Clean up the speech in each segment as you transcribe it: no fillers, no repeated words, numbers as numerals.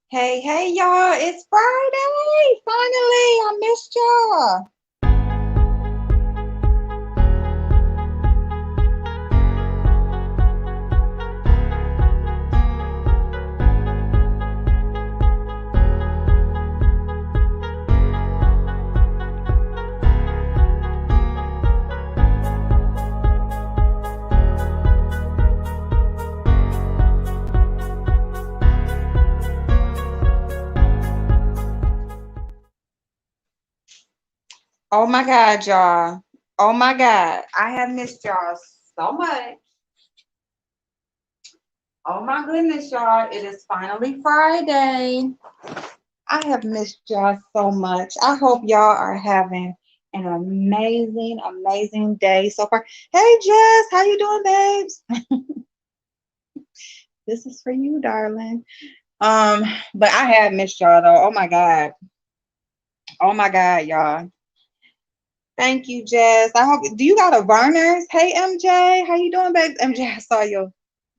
Hey, hey, y'all, it's Friday. Finally, I missed y'all. Oh my God, y'all. Oh my God, I have missed y'all so much. Oh my goodness, y'all, it is finally Friday. I have missed y'all so much. I hope y'all are having an amazing, amazing day so far. Hey, Jess, how you doing, babes? This is for you, darling. Um, but I have missed y'all though. Oh my God. Oh my God, y'all. Thank you, Jess. I hope. Do you got a Verner's? Hey, MJ, how you doing, babe? MJ, I saw your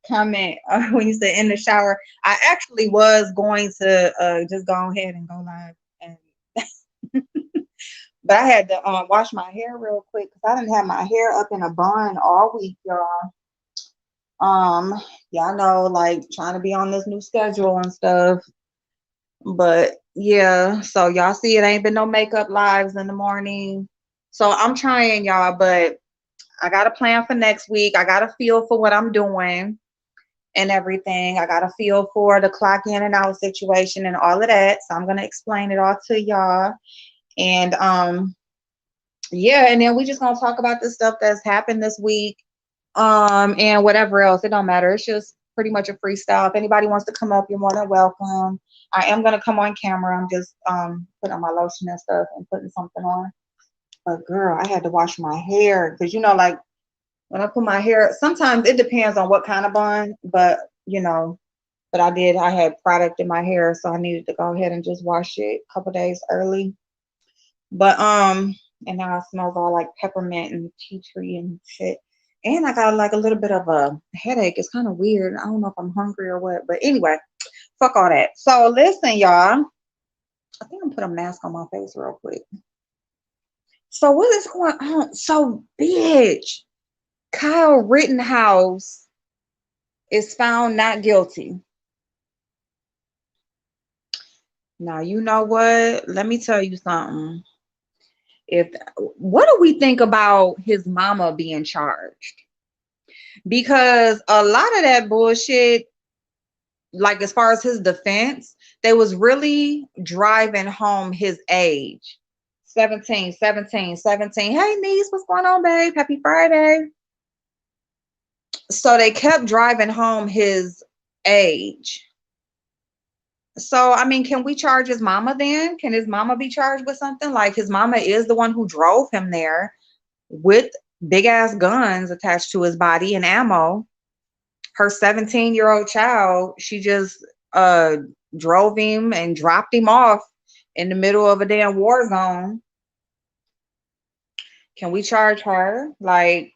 comment when you said in the shower. I actually was going to just go ahead and go live, and but I had to wash my hair real quick because I didn't have my hair up in a bun all week, y'all. Um, y'all know, like trying to be on this new schedule and stuff. But yeah, so y'all see, it ain't been no makeup lives in the morning. So I'm trying, y'all, but I got a plan for next week. I got a feel for what I'm doing and everything. I got a feel for the clock in and out situation and all of that. So I'm gonna explain it all to y'all. And yeah, and then we just gonna talk about the stuff that's happened this week. And whatever else. It don't matter. It's just pretty much a freestyle. If anybody wants to come up, you're more than welcome. I am gonna come on camera. I'm just putting on my lotion and stuff and putting something on. But girl, I had to wash my hair because like when I put my hair, sometimes it depends on what kind of bun, but but I had product in my hair, so I needed to go ahead and just wash it a couple days early. But and now it smells all like peppermint and tea tree and shit. And I got like a little bit of a headache. It's kind of weird. I don't know if I'm hungry or what, but anyway, fuck all that. So listen, y'all. I think I'm gonna put a mask on my face real quick. So what is going on? So bitch, Kyle Rittenhouse is found not guilty. Now you know what? Let me tell you something. If What do we think about his mama being charged? Because a lot of that bullshit, like as far as his defense, they was really driving home his age. 17, 17, 17. Hey niece, what's going on, babe? Happy Friday. So they kept driving home his age. So I mean, can we charge his mama then? Can his mama be charged with something? Like his mama is the one who drove him there with big ass guns attached to his body and ammo. Her 17-year-old child, she just drove him and dropped him off in the middle of a damn war zone. Can we charge her? Like,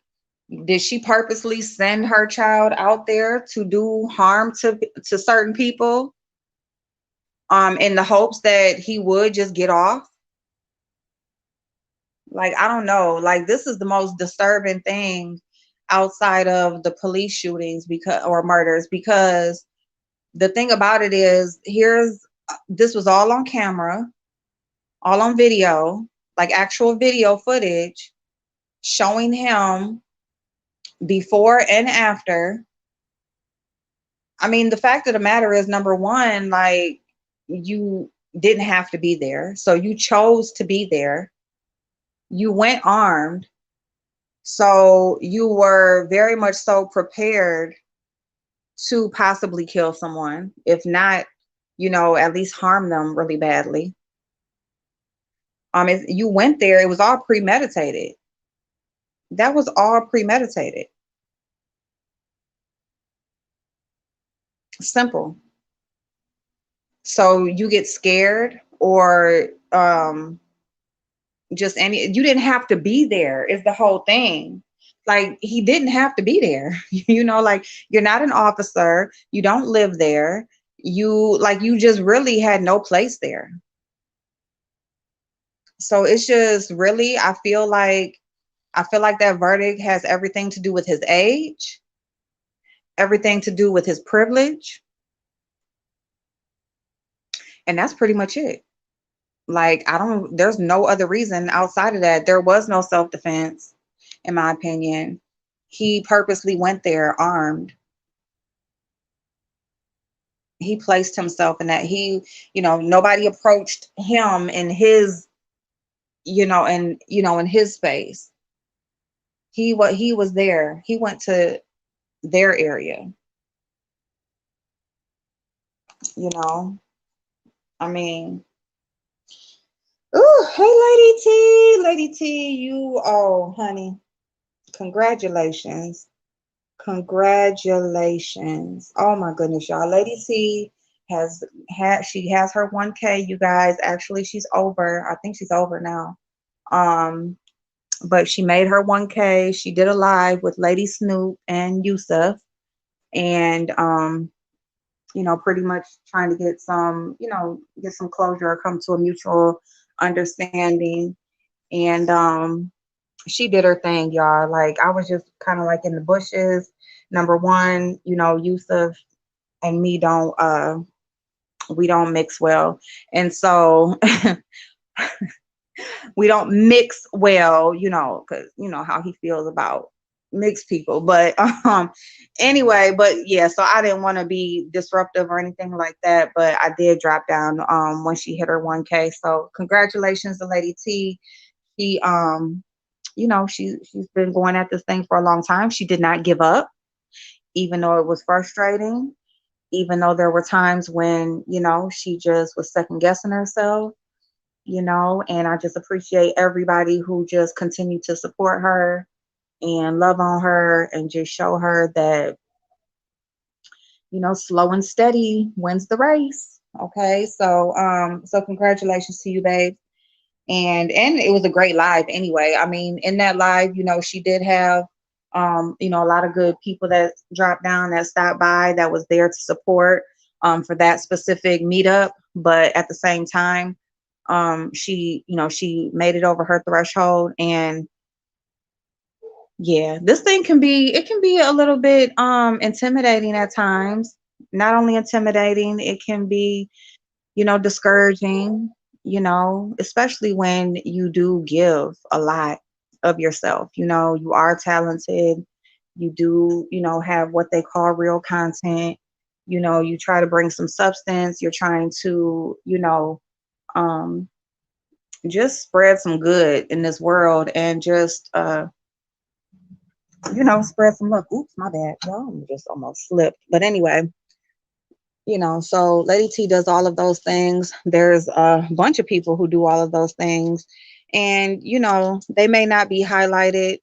did she purposely send her child out there to do harm to certain people in the hopes that he would just get off? Like, I don't know. Like, this is the most disturbing thing outside of the police shootings or murders, because the thing about it is, this was all on camera, all on video, like actual video footage showing him before and after. I mean, the fact of the matter is, number one, like, you didn't have to be there. So you chose to be there. You went armed. So you were very much so prepared to possibly kill someone, if not, at least harm them really badly. If you went there, it was all premeditated. That was all premeditated. Simple. So you get scared or you didn't have to be there is the whole thing. Like, he didn't have to be there. Like, you're not an officer, you don't live there, you just really had no place there. So it's just really, I feel like that verdict has everything to do with his age, everything to do with his privilege, and that's pretty much it. Like, there's no other reason outside of that. There was no self-defense, in my opinion. He purposely went there armed. He placed himself in that. Nobody approached him in his, in his space. He was there. He went to their area, you know. I mean, ooh, hey, Lady T, oh, honey, congratulations. Congratulations. Oh my goodness, y'all. Lady T she has her 1K, you guys. Actually, she's over. I think she's over now. Um, but she made her 1K. She did a live with Lady Snoop and Yusuf, and pretty much trying to get some closure or come to a mutual understanding. And she did her thing, y'all. Like, I was just kind of like in the bushes. Number one, Yusuf and me we don't mix well. And so we don't mix well, because you know how he feels about mixed people. But anyway, but yeah, so I didn't want to be disruptive or anything like that, but I did drop down when she hit her 1K. So congratulations to Lady T. She she's been going at this thing for a long time. She did not give up, even though it was frustrating, even though there were times when, she just was second guessing herself, and I just appreciate everybody who just continued to support her and love on her and just show her that, slow and steady wins the race. Okay. So congratulations to you, babe. And it was a great live anyway. I mean, in that live, she did have a lot of good people that dropped down, that stopped by, that was there to support for that specific meetup. But at the same time, she made it over her threshold. And yeah, this thing can be a little bit intimidating at times. Not only intimidating, it can be discouraging, especially when you do give a lot of yourself. You are talented. You do, have what they call real content. You try to bring some substance. You're trying to, um, just spread some good in this world and just, spread some love. Oops, my bad. Y'all, just almost slipped. But anyway, so Lady T does all of those things. There's a bunch of people who do all of those things, and they may not be highlighted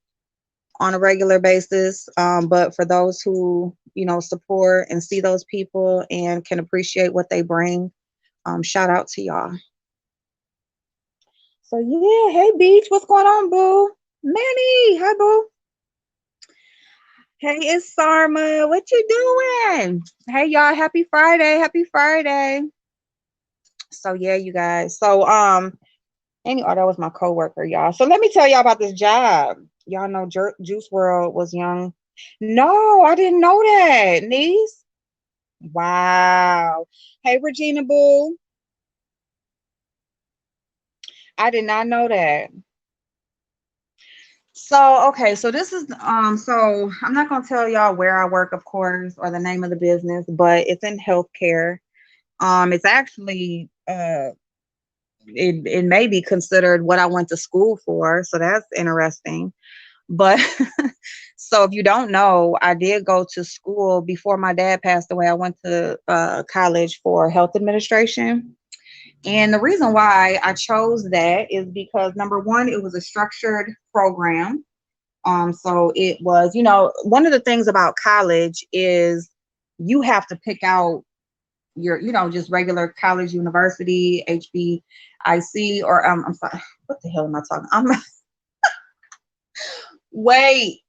on a regular basis, but for those who support and see those people and can appreciate what they bring, shout out to y'all. So yeah, hey Beach, what's going on, boo? Manny, hi boo. Hey, it's Sarma. What you doing? Hey y'all, happy Friday. Happy Friday. So yeah, you guys. So that was my coworker, y'all. So let me tell y'all about this job. Y'all know Juice World was young. No, I didn't know that, niece. Wow. Hey, Regina Boo. I did not know that. So okay, so this is so I'm not gonna tell y'all where I work, of course, or the name of the business, but it's in healthcare. It's actually it may be considered what I went to school for, so that's interesting. But so if you don't know, I did go to school before my dad passed away. I went to college for health administration. And the reason why I chose that is because number one, it was a structured program. So it was, one of the things about college is you have to pick out your, just regular college, university, HBIC, or I'm sorry, what the hell am I talking? Wait.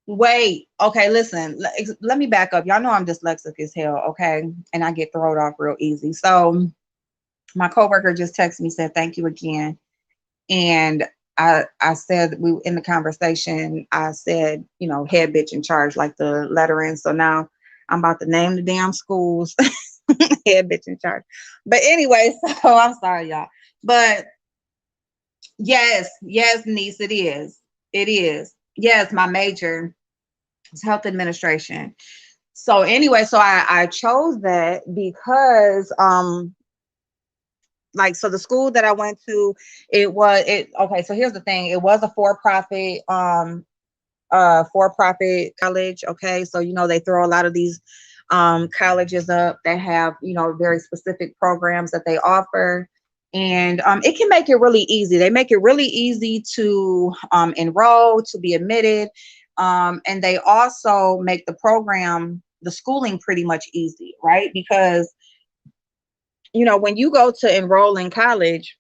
Wait, okay, listen. Let me back up. Y'all know I'm dyslexic as hell, okay? And I get thrown off real easy. So my coworker just texted me, said thank you again. And I said, we in the conversation, I said, head bitch in charge, like the lettering. So now I'm about to name the damn schools head bitch in charge. But anyway, so I'm sorry, y'all. But yes, yes, niece, it is. It is. Yes, my major is health administration. So anyway, so I chose that because like, so the school that I went to, okay, so here's the thing. It was a for-profit college. Okay, so they throw a lot of these colleges up that have very specific programs that they offer, and it can make it really easy. They make it really easy to enroll, to be admitted, and they also make the schooling pretty much easy, right? Because when you go to enroll in college,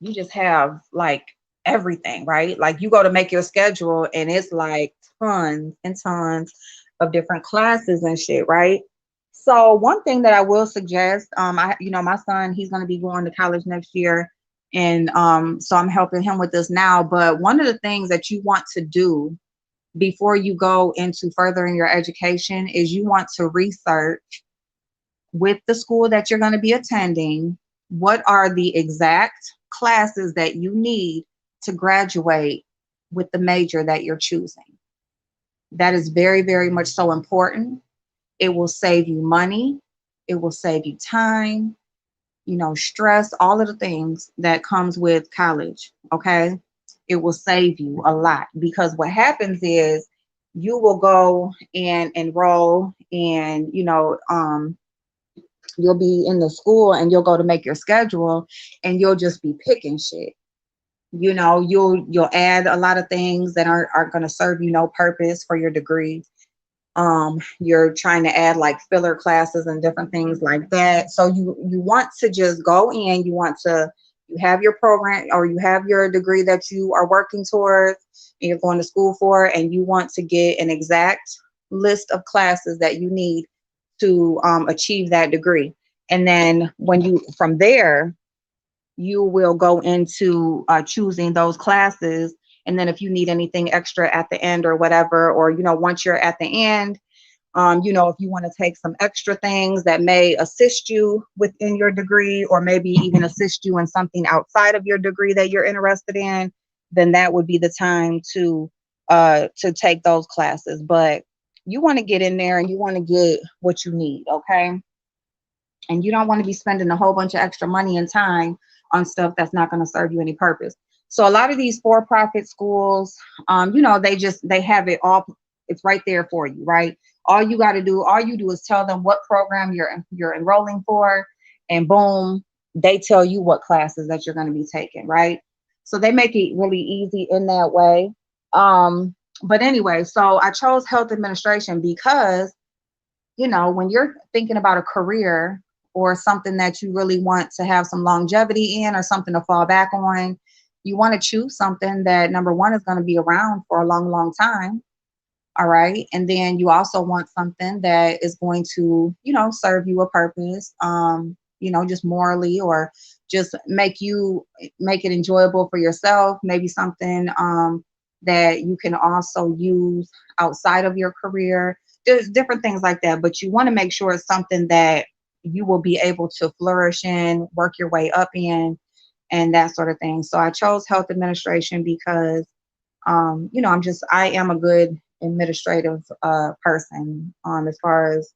you just have like everything, right? Like, you go to make your schedule and it's like tons and tons of different classes and shit, right? So one thing that I will suggest, my son, he's going to be going to college next year, and so I'm helping him with this now. But one of the things that you want to do before you go into furthering your education is you want to research with the school that you're going to be attending, what are the exact classes that you need to graduate with the major that you're choosing. That is very, very much so important. It will save you money. It will save you time, stress, all of the things that comes with college. Okay. It will save you a lot, because what happens is you will go and enroll, and, you'll be in the school and you'll go to make your schedule and you'll just be picking shit. You'll add a lot of things that aren't going to serve you no purpose for your degree. You're trying to add like filler classes and different things like that. So you want to just go in, you have your program, or you have your degree that you are working towards and you're going to school for, and you want to get an exact list of classes that you need to achieve that degree. And then from there, you will go into choosing those classes. And then if you need anything extra at the end or whatever, or, once you're at the end, if you want to take some extra things that may assist you within your degree, or maybe even assist you in something outside of your degree that you're interested in, then that would be the time to take those classes. But you want to get in there and you want to get what you need, okay? And you don't want to be spending a whole bunch of extra money and time on stuff that's not going to serve you any purpose. So a lot of these for-profit schools, they have it all. It's right there for you, right? All you do is tell them what program you're enrolling for, and boom, they tell you what classes that you're going to be taking, right? So they make it really easy in that way. But anyway, so I chose health administration because, when you're thinking about a career or something that you really want to have some longevity in, or something to fall back on, you want to choose something that, number one, is going to be around for a long, long time. All right. And then you also want something that is going to, serve you a purpose, just morally, or just make it enjoyable for yourself. Maybe something that you can also use outside of your career. There's different things like that, but you want to make sure it's something that you will be able to flourish in, work your way up in, and that sort of thing. So I chose health administration because, I am a good administrative person, as far as,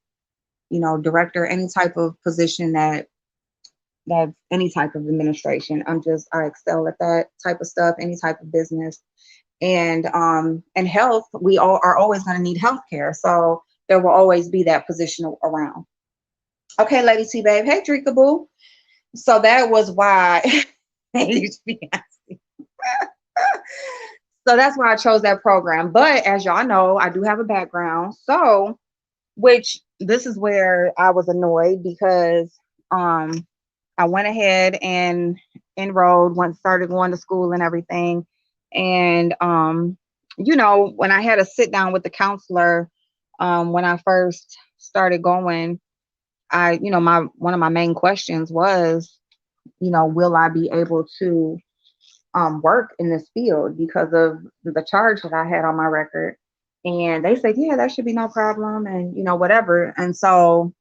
director, any type of position that's any type of administration. I excel at that type of stuff, any type of business. And health, we all are always going to need health care. So there will always be that position around. Okay, Lady T Babe. Hey, Drinkable. So that was why so that's why I chose that program. But as y'all know, I do have a background. So, which this is where I was annoyed, because I went ahead and enrolled, started going to school and everything. And when I had a sit down with the counselor, when I first started going, my one of my main questions was, will I be able to work in this field because of the charge that I had on my record? And they said, yeah, that should be no problem, and whatever. And so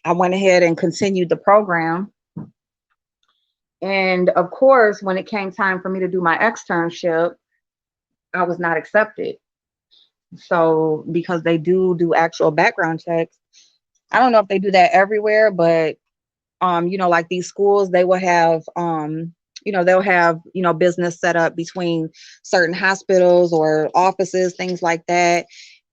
I went ahead and continued the program. And of course, when it came time for me to do my externship, I was not accepted. So because they do actual background checks, I don't know if they do that everywhere, but like these schools, they will have they'll have, business set up between certain hospitals or offices, things like that.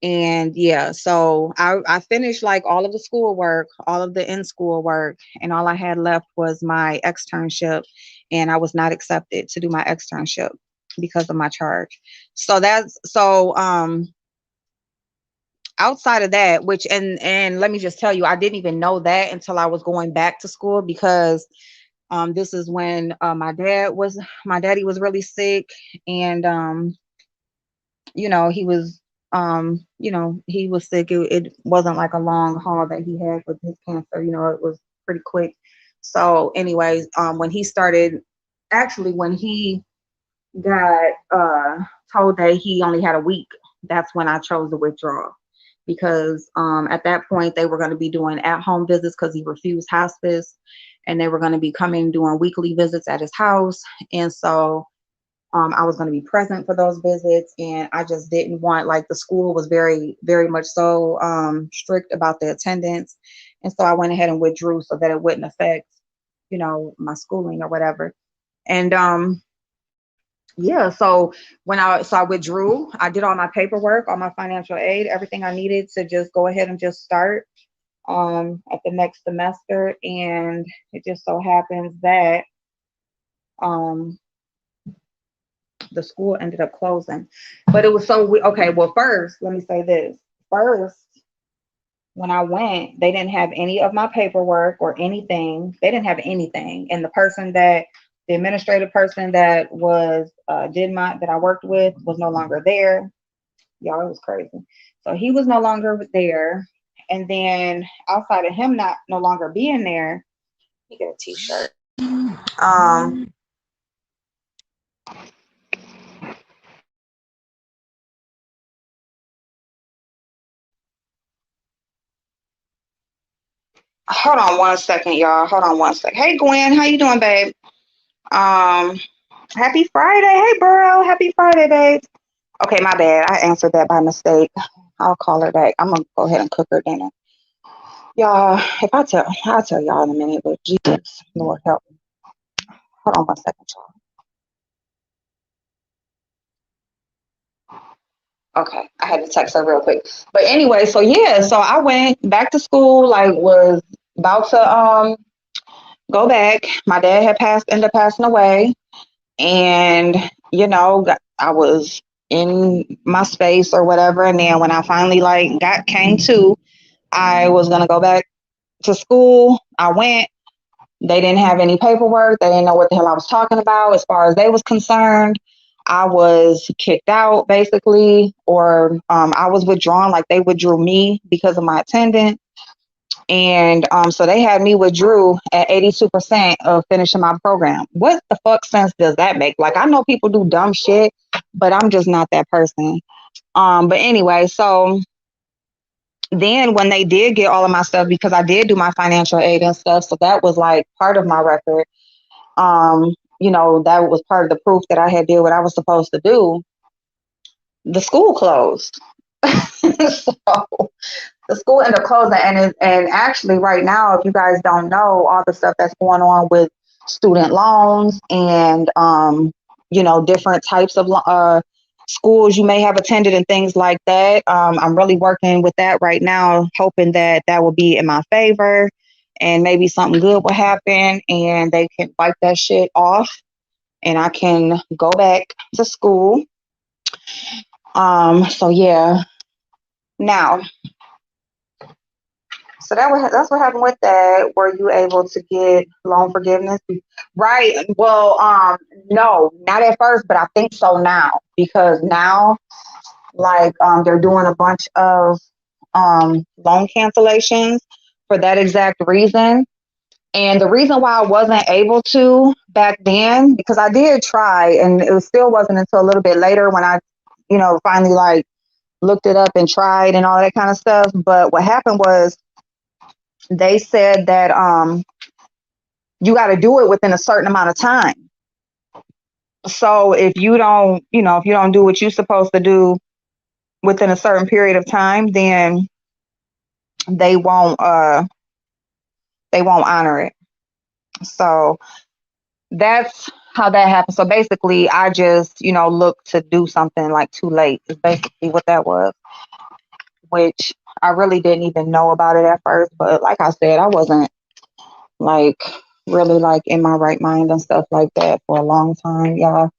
And yeah, so I finished like all of the schoolwork, all of the in school work, and all I had left was my externship, and I was not accepted to do my externship because of my charge. So that's so outside of that, which and let me just tell you, I didn't even know that until I was going back to school, because this is when my daddy was really sick, and he was he was sick. It wasn't like a long haul that he had with his cancer. It was pretty quick. So anyways, when he got told that he only had a week, that's when I chose to withdraw, because at that point they were going to be doing at-home visits because he refused hospice, and they were going to be coming doing weekly visits at his house. And so I was going to be present for those visits, and I just didn't want, like, the school was very, very much so strict about the attendance. And so I went ahead and withdrew so that it wouldn't affect, my schooling or whatever. And yeah, so I withdrew, I did all my paperwork, all my financial aid, everything I needed to just go ahead and just start at the next semester. And it just so happens that um the school ended up closing. But it was okay, well, first, let me say this. First, when I went, they didn't have any of my paperwork or anything. They didn't have anything. And the administrative person that was that I worked with was no longer there. Y'all, it was crazy. So he was no longer there. And then outside of him not no longer being there, you get a t-shirt. Um Hold on one second, y'all. Hold on one second. Hey Gwen, how you doing, babe? Um, Happy Friday. Hey, Burrow. Happy Friday, babe. Okay, my bad. I answered that by mistake. I'll call her back. I'm gonna go ahead and cook her dinner. Y'all, I'll tell y'all in a minute, but Jesus, Lord help me. Hold on one second, y'all. Okay, I had to text her real quick. But anyway, so yeah, so I went back to school, like was about to go back. My dad had ended up passing away, and I was in my space or whatever. And then when I finally like came to, I was gonna go back to school. I went. They didn't have any paperwork. They didn't know what the hell I was talking about as far as they was concerned. I was kicked out basically, or I was withdrawn. Like, they withdrew me because of my attendance. And so they had me withdrew at 82% of finishing my program. What the fuck sense does that make? Like, I know people do dumb shit, but I'm just not that person. But anyway, so then when they did get all of my stuff, because I did do my financial aid and stuff, so that was like part of my record. That was part of the proof that I had did what I was supposed to do. The school closed. So the school ended up closing, and actually right now, if you guys don't know all the stuff that's going on with student loans and different types of schools you may have attended and things like that, I'm really working with that right now, hoping that that will be in my favor and maybe something good will happen and they can wipe that shit off and I can go back to school. So yeah. Now, So that's what happened with that. Were you able to get loan forgiveness? Right. Well, no, not at first, but I think so now because now, like, they're doing a bunch of loan cancellations for that exact reason. And the reason why I wasn't able to back then, because I did try, and it still wasn't until a little bit later when I, finally like looked it up and tried and all that kind of stuff. But what happened was they said that you got to do it within a certain amount of time. So if you don't do what you're supposed to do within a certain period of time, then they won't they won't honor it. So that's how that happened. So basically, I just looked to do something like too late. Is basically what that was, which I really didn't even know about it at first. But like I said, I wasn't like really like in my right mind and stuff like that for a long time, y'all.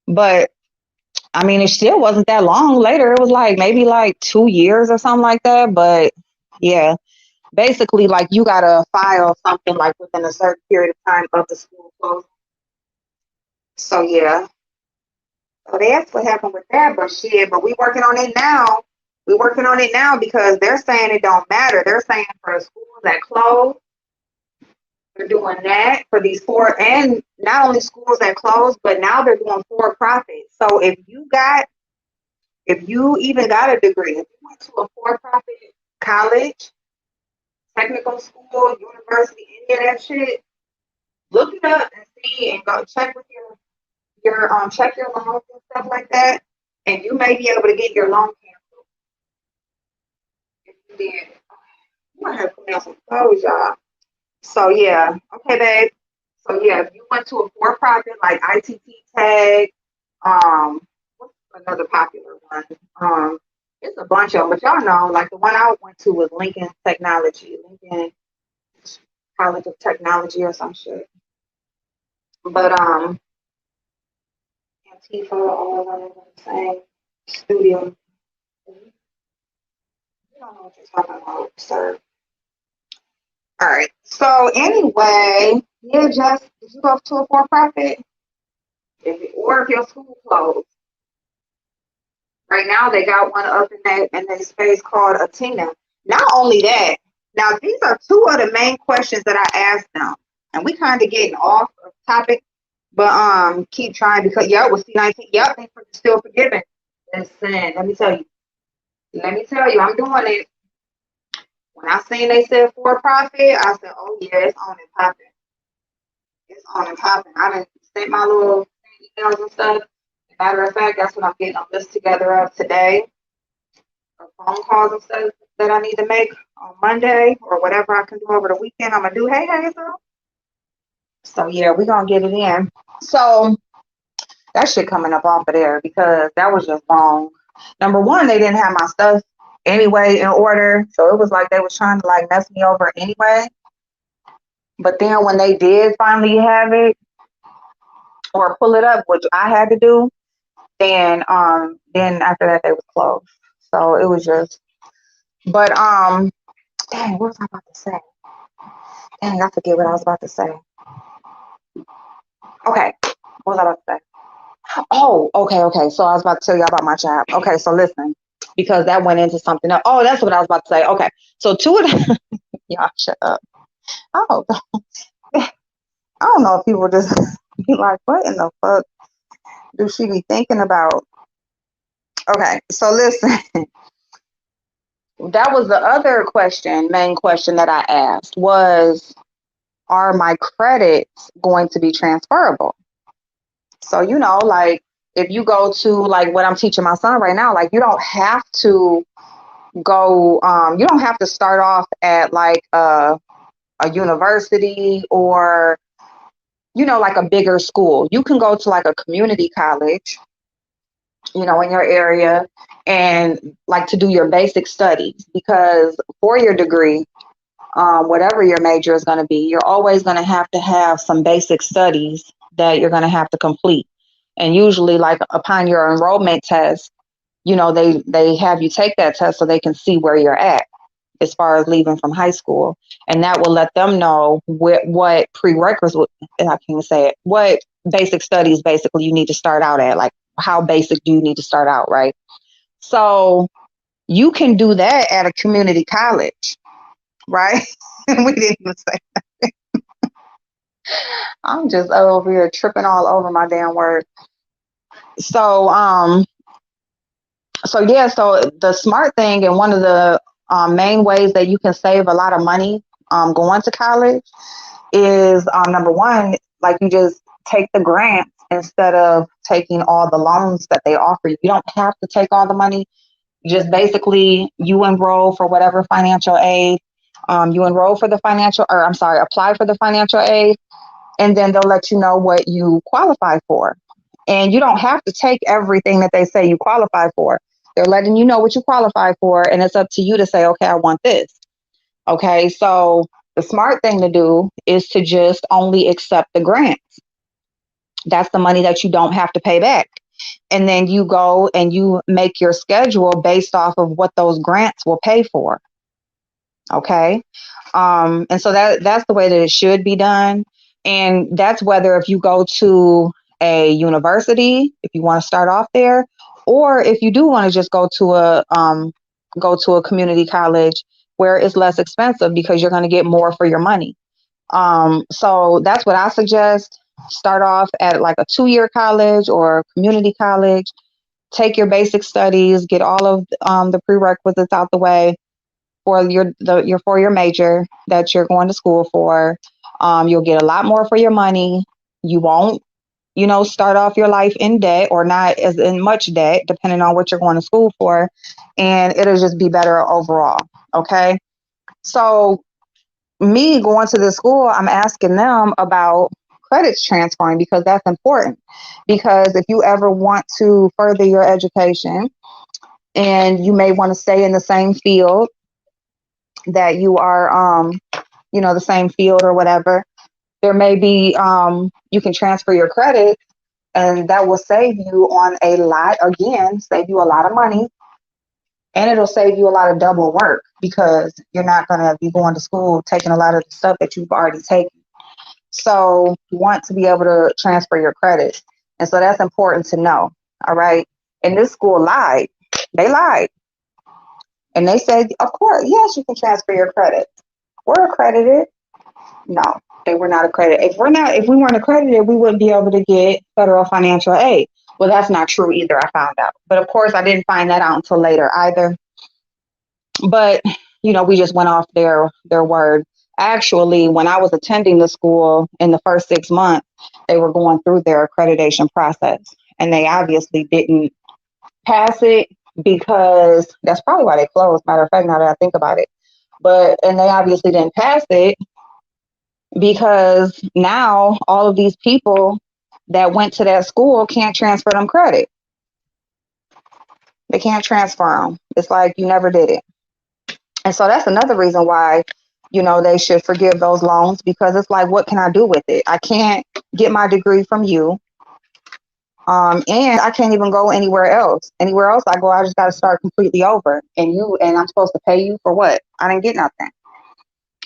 But I mean, it still wasn't that long later. It was like maybe like 2 years or something like that. But yeah, basically, like you gotta file something like within a certain period of time of the school closing. So yeah, so that's what happened with that. But shit, but we working on it now. We working on it now because they're saying it don't matter. They're saying for schools that close, they're doing that for these four, and not only schools that close, but now they're doing for profit. So if you even got a degree, if you went to a for profit college, technical school, university, any of that shit, look it up and see and go check with your check your loans and stuff like that, and you may be able to get your loan canceled if you did. I'm gonna have to put down some clothes, y'all. So yeah, okay, babe. So yeah, if you went to a for-profit like ITT Tech, what's another popular one? It's a bunch of them, but y'all know, like the one I went to was Lincoln Technology, Lincoln College of Technology or some shit. But Antifa, all of them the same studio. You don't know what you're talking about, sir. All right. So anyway, yeah, just did you go to a for-profit? Or if your school closed. Right now they got one up in that space called Atina. Not only that, now these are two of the main questions that I asked them. And we kind of getting off of topic, but keep trying because it was C19. Yep, they still forgiving. Listen, let me tell you. I'm doing it. When I seen they said for profit, I said, oh yeah, it's on and popping. It's on and popping. I done sent my little emails and stuff. Matter of fact, that's what I'm getting a list together of today. Or phone calls and stuff that I need to make on Monday or whatever I can do over the weekend. I'm gonna do. Hey, Hazel. So yeah, we're gonna get it in. So that shit coming up off of there because that was just wrong. Number one, they didn't have my stuff anyway in order, so it was like they was trying to like mess me over anyway. But then when they did finally have it or pull it up, which I had to do, then after that they was closed. So it was just, but dang, what was I about to say? Dang, I forget what I was about to say. Okay, what was I about to say? Oh, okay. So I was about to tell you about my job. Okay, so listen, because that went into something else. Oh, that's what I was about to say. Okay, so two of them, y'all shut up. Oh, I don't know if people just be like, what in the fuck do she be thinking about? Okay, so listen, that was the other main question that I asked was, are my credits going to be transferable? So, like if you go to like what I'm teaching my son right now, like you don't have to you don't have to start off at like a university or, like a bigger school. You can go to like a community college, in your area and like to do your basic studies because for your degree, whatever your major is going to be, you're always going to have some basic studies that you're going to have to complete. And usually, like upon your enrollment test, they have you take that test so they can see where you're at. as far as leaving from high school. And that will let them know what prerequisites, and I can't say it, what basic studies basically you need to start out at. Like, how basic do you need to start out, right? So you can do that at a community college, right? We didn't even say, I'm just over here tripping all over my damn word. So, so the smart thing, and one of the main ways that you can save a lot of money going to college is number one, like, you just take the grants instead of taking all the loans that they offer you. You don't have to take all the money. Just basically, you enroll for whatever financial aid. You enroll for the financial, or I'm sorry, apply for the financial aid, and then they'll let you know what you qualify for. And you don't have to take everything that they say you qualify for. They're letting you know what you qualify for, and it's up to you to say, okay, I want this. Okay, so the smart thing to do is to just only accept the grants. That's the money that you don't have to pay back. And then you go and you make your schedule based off of what those grants will pay for. Okay. And so that's the way that it should be done. And that's whether if you go to a university, if you want to start off there, or if you do want to just go to a community college where it's less expensive because you're going to get more for your money. So that's what I suggest. Start off at like a 2-year college or community college. Take your basic studies, get all of the prerequisites out the way for your major that you're going to school for. You'll get a lot more for your money. You won't, start off your life in debt, or not as in much debt, depending on what you're going to school for, and it'll just be better overall. Okay. So me going to the school, I'm asking them about credits transferring, because that's important. Because if you ever want to further your education and you may want to stay in the same field that you are, the same field or whatever, there may be, you can transfer your credit, and that will save you on save you a lot of money. And it'll save you a lot of double work, because you're not going to be going to school taking a lot of the stuff that you've already taken. So you want to be able to transfer your credits. And so that's important to know. All right. And this school lied. They lied. And they said, of course, yes, you can transfer your credits. We're accredited. No, they were not accredited. If we weren't accredited, we wouldn't be able to get federal financial aid. Well, that's not true either, I found out. But of course, I didn't find that out until later either. But, we just went off their word. Actually, when I was attending the school in the first 6 months, they were going through their accreditation process. And they obviously didn't pass it, because that's probably why they closed. Matter of fact, now that I think about it. And they obviously didn't pass it because now all of these people that went to that school can't transfer them credit. They can't transfer them. It's like you never did it. And so that's another reason why, they should forgive those loans, because it's like, what can I do with it? I can't get my degree from you. And I can't even go anywhere else. Anywhere else I go, I just got to start completely over. And I'm supposed to pay you for what? I didn't get nothing.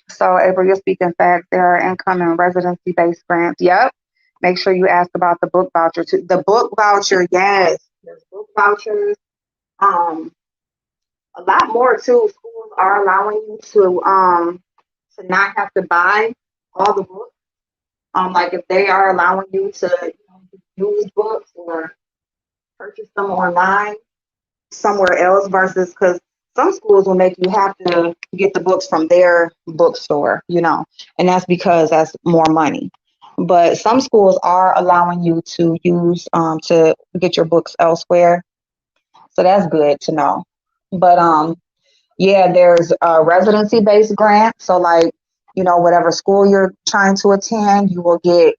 So, April, you're speaking facts. There are income and residency-based grants. Yep. Make sure you ask about the book voucher too. The book voucher, yes. There's book vouchers. A lot more too. Schools are allowing you to not have to buy all the books. Like, if they are allowing you to use books or purchase them online somewhere else, versus, because some schools will make you have to get the books from their bookstore, and that's because that's more money. But some schools are allowing you to use to get your books elsewhere. So that's good to know. But yeah, there's a residency-based grant. So, like, whatever school you're trying to attend, you will get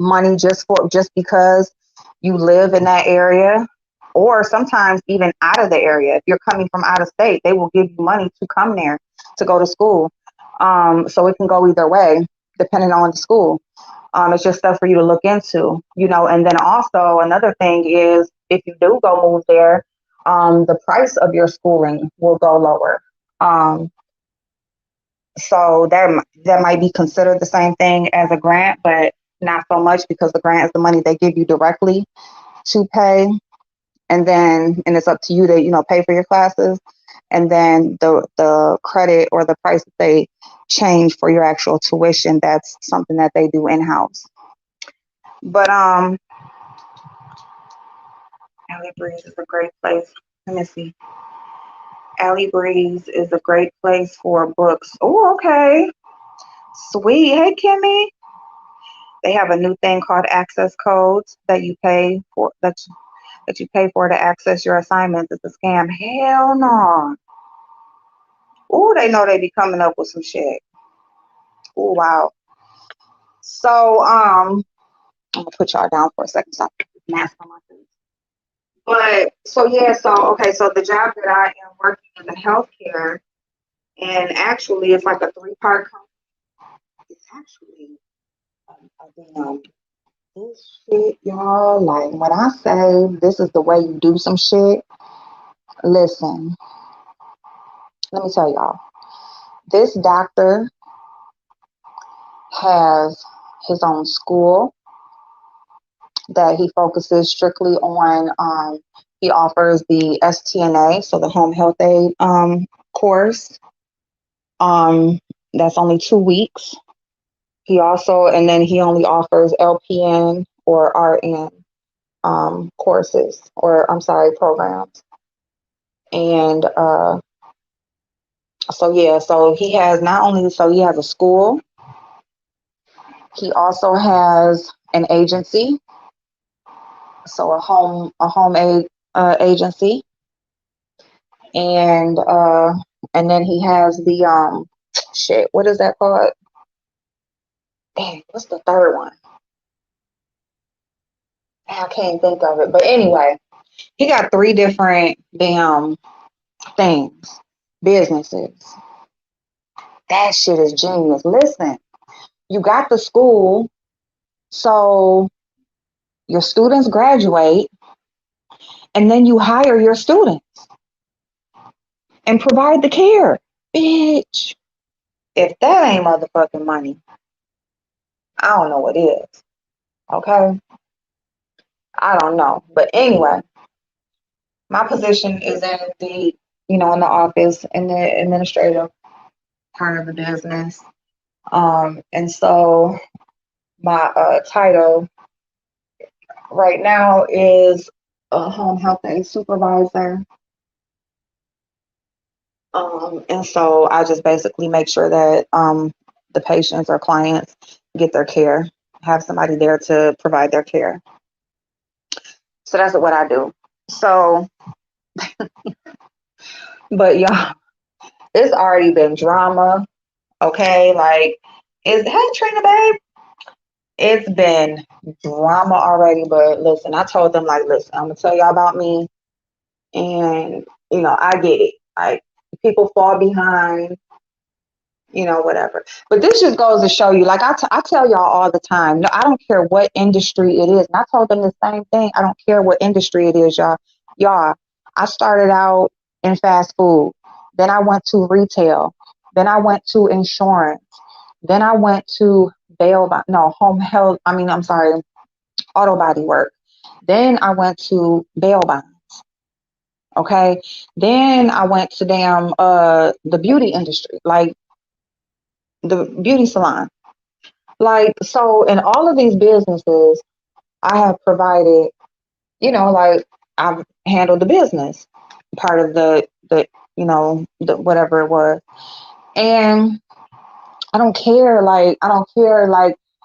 money just because you live in that area, or sometimes even out of the area. If you're coming from out of state, they will give you money to come there to go to school. So it can go either way, depending on the school. It's just stuff for you to look into, and then also another thing is, if you do go move there, the price of your schooling will go lower. Um, so that might be considered the same thing as a grant, but not so much because the grant is the money they give you directly to pay, and it's up to you to pay for your classes, and then the credit or the price that they change for your actual tuition, that's something that they do in house. But Alley Breeze is a great place. Let me see. Alley Breeze is a great place for books. Oh, okay. Sweet. Hey, Kimmy. They have a new thing called access codes that you pay for that you pay for to access your assignments. It's a scam. Hell no. Oh, they know they be coming up with some shit. Oh, wow. So I'm gonna put y'all down for a second so I can put the mask on my face. But so yeah, so okay, so the job that I am working in the healthcare, and actually it's like a three-part company. It's actually this shit, y'all. Like when I say this is the way you do some shit, listen, let me tell y'all. This doctor has his own school that he focuses strictly on. He offers the STNA, so the home health aid course. Um, that's only 2 weeks. And then he only offers LPN or RN courses, or I'm sorry, programs. And so yeah, so he has he has a school. He also has an agency, so a home aid agency, and then he has the shit. What is that called? Dang, what's the third one? I can't think of it. But anyway, he got three different damn things, businesses. That shit is genius. Listen, you got the school, so your students graduate, and then you hire your students and provide the care. Bitch, if that ain't motherfucking money, I don't know what is. Okay? I don't know. But anyway, my position is in in the office, in the administrative part of the business. And so my title right now is a home health aide supervisor. And so I just basically make sure that the patients or clients get their care, have somebody there to provide their care. So that's what I do. So, but y'all, it's already been drama. Okay, like hey Trina babe, it's been drama already. But listen, I told them like, listen, I'm gonna tell y'all about me, and I get it. Like people fall behind, whatever. But this just goes to show you, like I tell y'all all the time, no, I don't care what industry it is. And I told them the same thing. I don't care what industry it is, y'all. Y'all, I started out in fast food. Then I went to retail. Then I went to insurance. Then I went to home health. I'm sorry, auto body work. Then I went to bail bonds. Okay. Then I went to the beauty industry, like the beauty salon. Like, so in all of these businesses, I have provided, like I've handled the business part of the whatever it was. And I don't care, like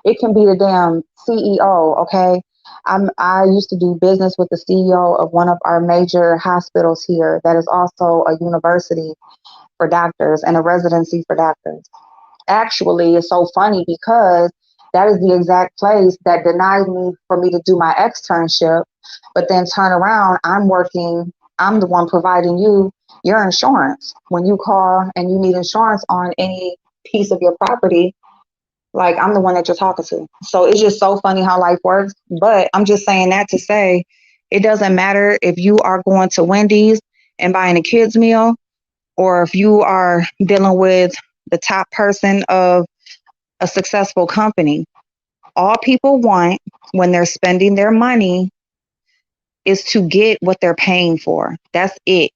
it can be the damn CEO, okay? I used to do business with the CEO of one of our major hospitals here that is also a university for doctors and a residency for doctors. Actually, it's so funny because that is the exact place that denied me for me to do my externship, but then turn around, I'm the one providing you your insurance. When you call and you need insurance on any piece of your property, like I'm the one that you're talking to. So it's just so funny how life works. But I'm just saying that to say it doesn't matter if you are going to Wendy's and buying a kid's meal or if you are dealing with the top person of a successful company, all people want when they're spending their money is to get what they're paying for. That's it.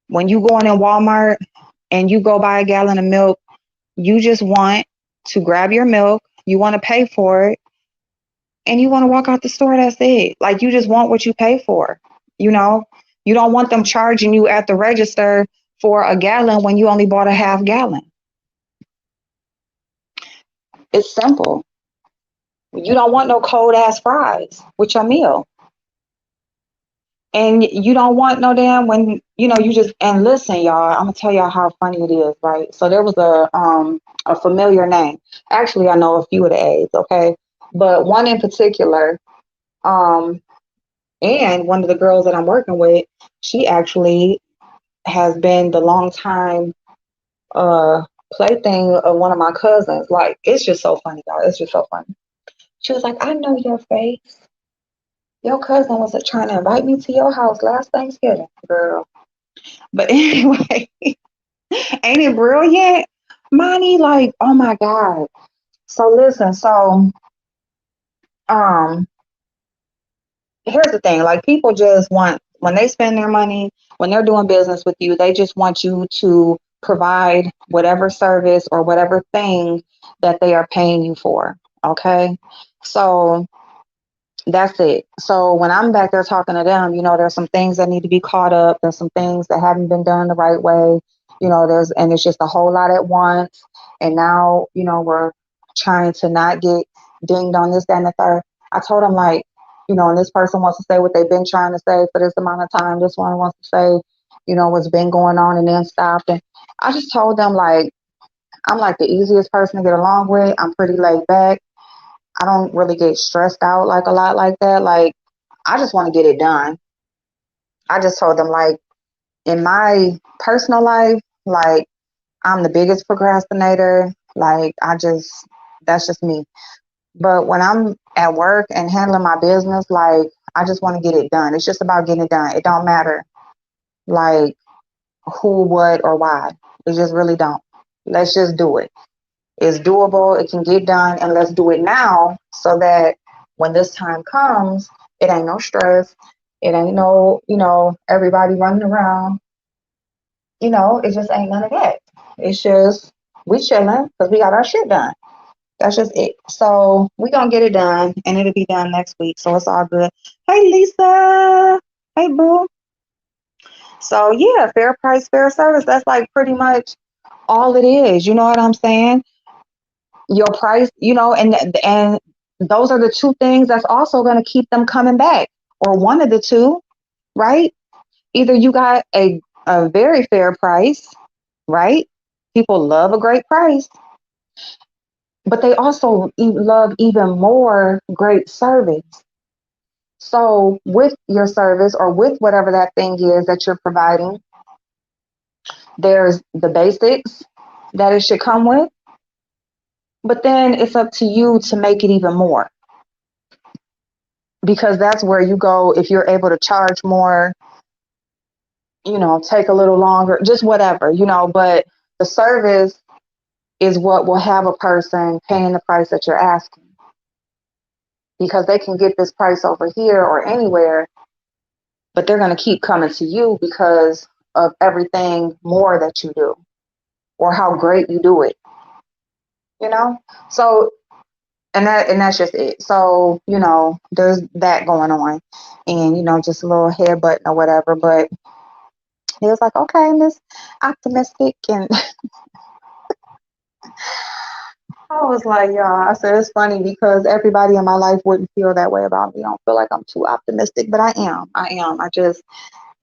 When you go in Walmart and you go buy a gallon of milk, you just want to grab your milk, you want to pay for it, and you want to walk out the store. That's it. Like, you just want what you pay for. You know, you don't want them charging you at the register for a gallon when you only bought a half gallon. It's simple. You don't want no cold ass fries with your meal. And you don't want no damn when, you just, and listen, y'all, I'm gonna tell y'all how funny it is, right? So there was a familiar name. Actually, I know a few of the A's, okay? But one in particular, um, and one of the girls that I'm working with, she actually has been the long time uh plaything of one of my cousins. Like, it's just so funny, y'all. It's just so funny. She was like, I know your face. Your cousin was trying to invite me to your house last Thanksgiving, girl. But anyway, ain't it brilliant? Money, like, oh my God. So listen, um, here's the thing, like, people just want, when they spend their money, when they're doing business with you, they just want you to provide whatever service or whatever thing that they are paying you for. Okay. So that's it. So when I'm back there talking to them, there's some things that need to be caught up. There's some things that haven't been done the right way. And it's just a whole lot at once. And now, we're trying to not get dinged on this, that, and the third. I told them, like, and this person wants to say what they've been trying to say for this amount of time. This one wants to say, what's been going on and then stopped. And I just told them, like, I'm like the easiest person to get along with. I'm pretty laid back. I don't really get stressed out like a lot like that. Like, I just want to get it done. I just told them, like, in my personal life, like, I'm the biggest procrastinator. Like, that's just me. But when I'm at work and handling my business, like, I just want to get it done. It's just about getting it done. It don't matter, like, who, what, or why. It just really don't. Let's just do it. It's doable. It can get done. And let's do it now so that when this time comes, it ain't no stress. It ain't no, everybody running around. It just ain't none of that. It's just, we chilling because we got our shit done. That's just it. So we gonna get it done, and it'll be done next week. So it's all good. Hey, Lisa. Hey, boo. So yeah, fair price, fair service. That's like pretty much all it is. You know what I'm saying? Your price, and those are the two things that's also going to keep them coming back, or one of the two, right? Either you got a very fair price, right? People love a great price, but they also love even more great service. So with your service or with whatever that thing is that you're providing, there's the basics that it should come with, but then it's up to you to make it even more, because that's where you go. If you're able to charge more, take a little longer, just whatever, but the service is what will have a person paying the price that you're asking, because they can get this price over here or anywhere, but they're going to keep coming to you because of everything more that you do or how great you do it, so and that's just it. So there's that going on, and just a little headbutt or whatever. But he was like, okay, Miss Optimistic. And I was like, y'all, I said, it's funny because everybody in my life wouldn't feel that way about me. I don't feel like I'm too optimistic, but I am. I just,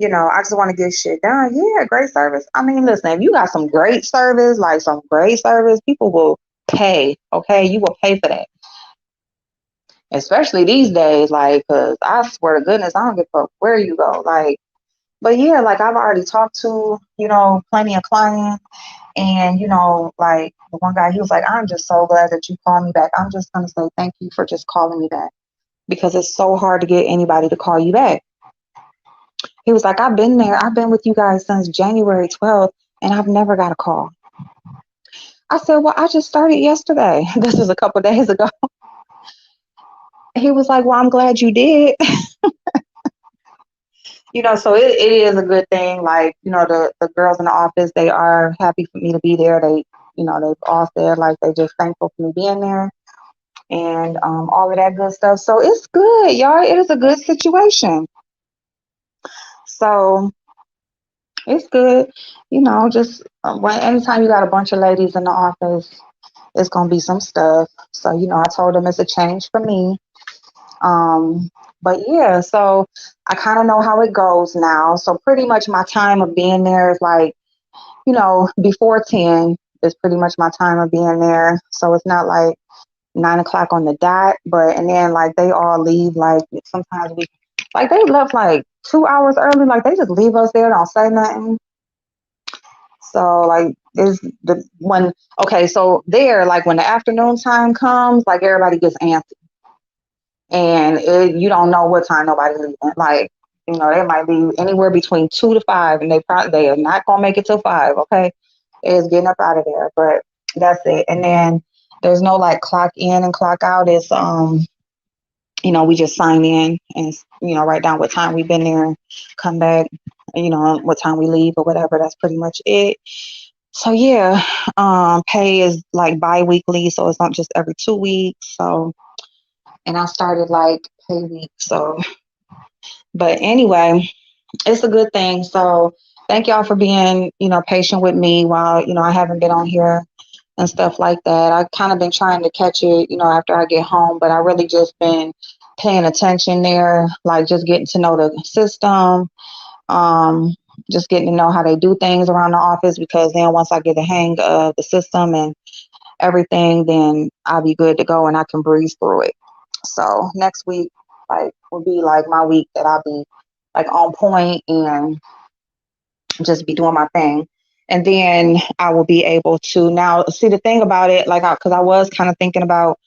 I just want to get shit done. Yeah, great service. I mean, listen, if you got some great service, like some great service, people will pay. Okay, you will pay for that. Especially these days, like, because I swear to goodness, I don't give a fuck where you go. Like, but yeah, like, I've already talked to, plenty of clients. And, like, the one guy, he was like, I'm just so glad that you called me back. I'm just going to say thank you for just calling me back, because it's so hard to get anybody to call you back. He was like, I've been there. I've been with you guys since January 12th, and I've never got a call. I said, well, I just started yesterday. This was a couple of days ago. He was like, well, I'm glad you did. So it is a good thing. Like, the girls in the office, they are happy for me to be there. They've all said like they just thankful for me being there and all of that good stuff. So it's good, y'all. It is a good situation. So it's good. Just anytime you got a bunch of ladies in the office, it's gonna be some stuff. So I told them it's a change for me. But yeah, so I kind of know how it goes now. So pretty much my time of being there is like, before 10 is pretty much my time of being there. So it's not like 9 o'clock on the dot, and then like they all leave like sometimes like they left like 2 hours early, like they just leave us there, don't say nothing. So like is the when okay, so there like when the afternoon time comes, like everybody gets antsy, and you don't know what time nobody leaving. Like they might leave anywhere between 2 to 5, and they are not gonna make it till 5. Okay, it's getting up out of there, but that's it. And then there's no like clock in and clock out. It's we just sign in and write down what time we've been there, come back, what time we leave or whatever. That's pretty much it. So yeah, pay is like bi-weekly, so it's not just every 2 weeks. So, and I started like pay week. So, but anyway, it's a good thing. So thank y'all for being, patient with me while, I haven't been on here and stuff like that. I've kind of been trying to catch it, after I get home, but I really just been paying attention there, like just getting to know the system, just getting to know how they do things around the office, because then once I get the hang of the system and everything, then I'll be good to go and I can breeze through it. So next week, like, will be like my week that I'll be like on point and just be doing my thing. And then I will be able to now see the thing about it, like, because I was kind of thinking about,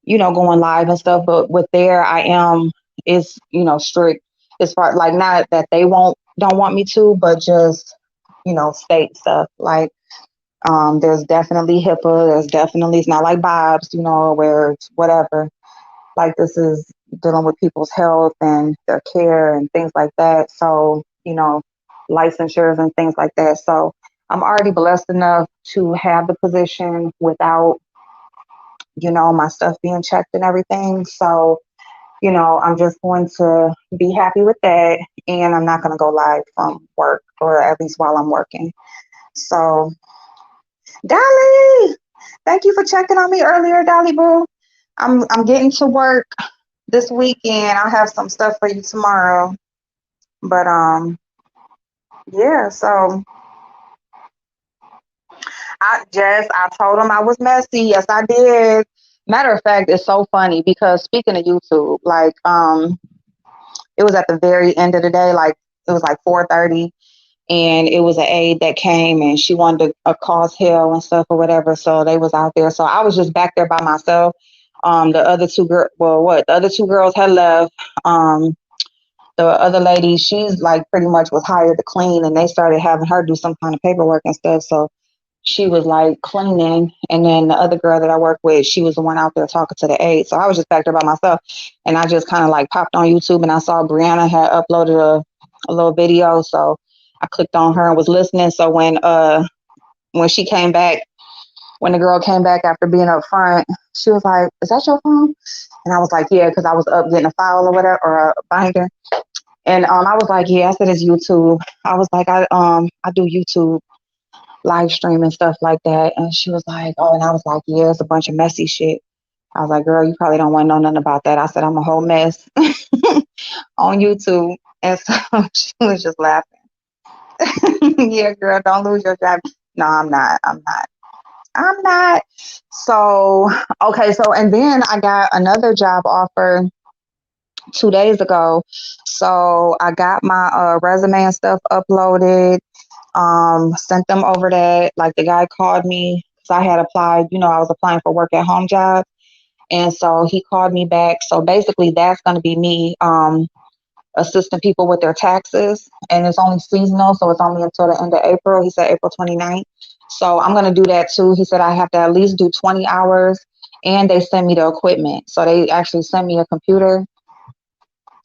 going live and stuff, but with there, I am is, strict as far like not that they don't want me to, but just, state stuff like, there's definitely HIPAA. There's definitely, it's not like Bob's, where it's whatever. Like this is dealing with people's health and their care and things like that. So, licensures and things like that. So I'm already blessed enough to have the position without, my stuff being checked and everything. So, I'm just going to be happy with that. And I'm not going to go live from work, or at least while I'm working. So, Dolly, thank you for checking on me earlier, Dolly Boo. I'm getting to work this weekend. I'll have some stuff for you tomorrow. But yeah, so I told him I was messy. Yes, I did. Matter of fact, it's so funny because speaking of YouTube, like it was at the very end of the day, like it was like 4:30, and it was an aide that came and she wanted to cause hell and stuff or whatever. So they was out there. So I was just back there by myself. The other two girls had left. The other lady, she's like pretty much was hired to clean, and they started having her do some kind of paperwork and stuff. So she was like cleaning, and then the other girl that I work with, she was the one out there talking to the aide. So I was just back there by myself, and I just kind of like popped on YouTube, and I saw Brianna had uploaded a little video, so I clicked on her and was listening. So when she came back, when the girl came back after being up front, she was like, "Is that your phone?" And I was like, "Yeah," because I was up getting a file or whatever, or a binder. And I was like, "Yeah," I said, "It's YouTube." I was like, I do YouTube live stream and stuff like that." And she was like, "Oh," and I was like, "Yeah, it's a bunch of messy shit." I was like, "Girl, you probably don't want to know nothing about that." I said, "I'm a whole mess on YouTube." And so she was just laughing. Yeah, girl, don't lose your job. No, I'm not. I'm not. So, okay. So, and then I got another job offer 2 days ago. So I got my resume and stuff uploaded. Sent them over that. Like the guy called me because I had applied. I was applying for work at home jobs, and so he called me back. So basically, that's going to be me. assisting people with their taxes, and it's only seasonal, so it's only until the end of April. He said April 29th. So I'm going to do that too. He said I have to at least do 20 hours, and they send me the equipment. So they actually send me a computer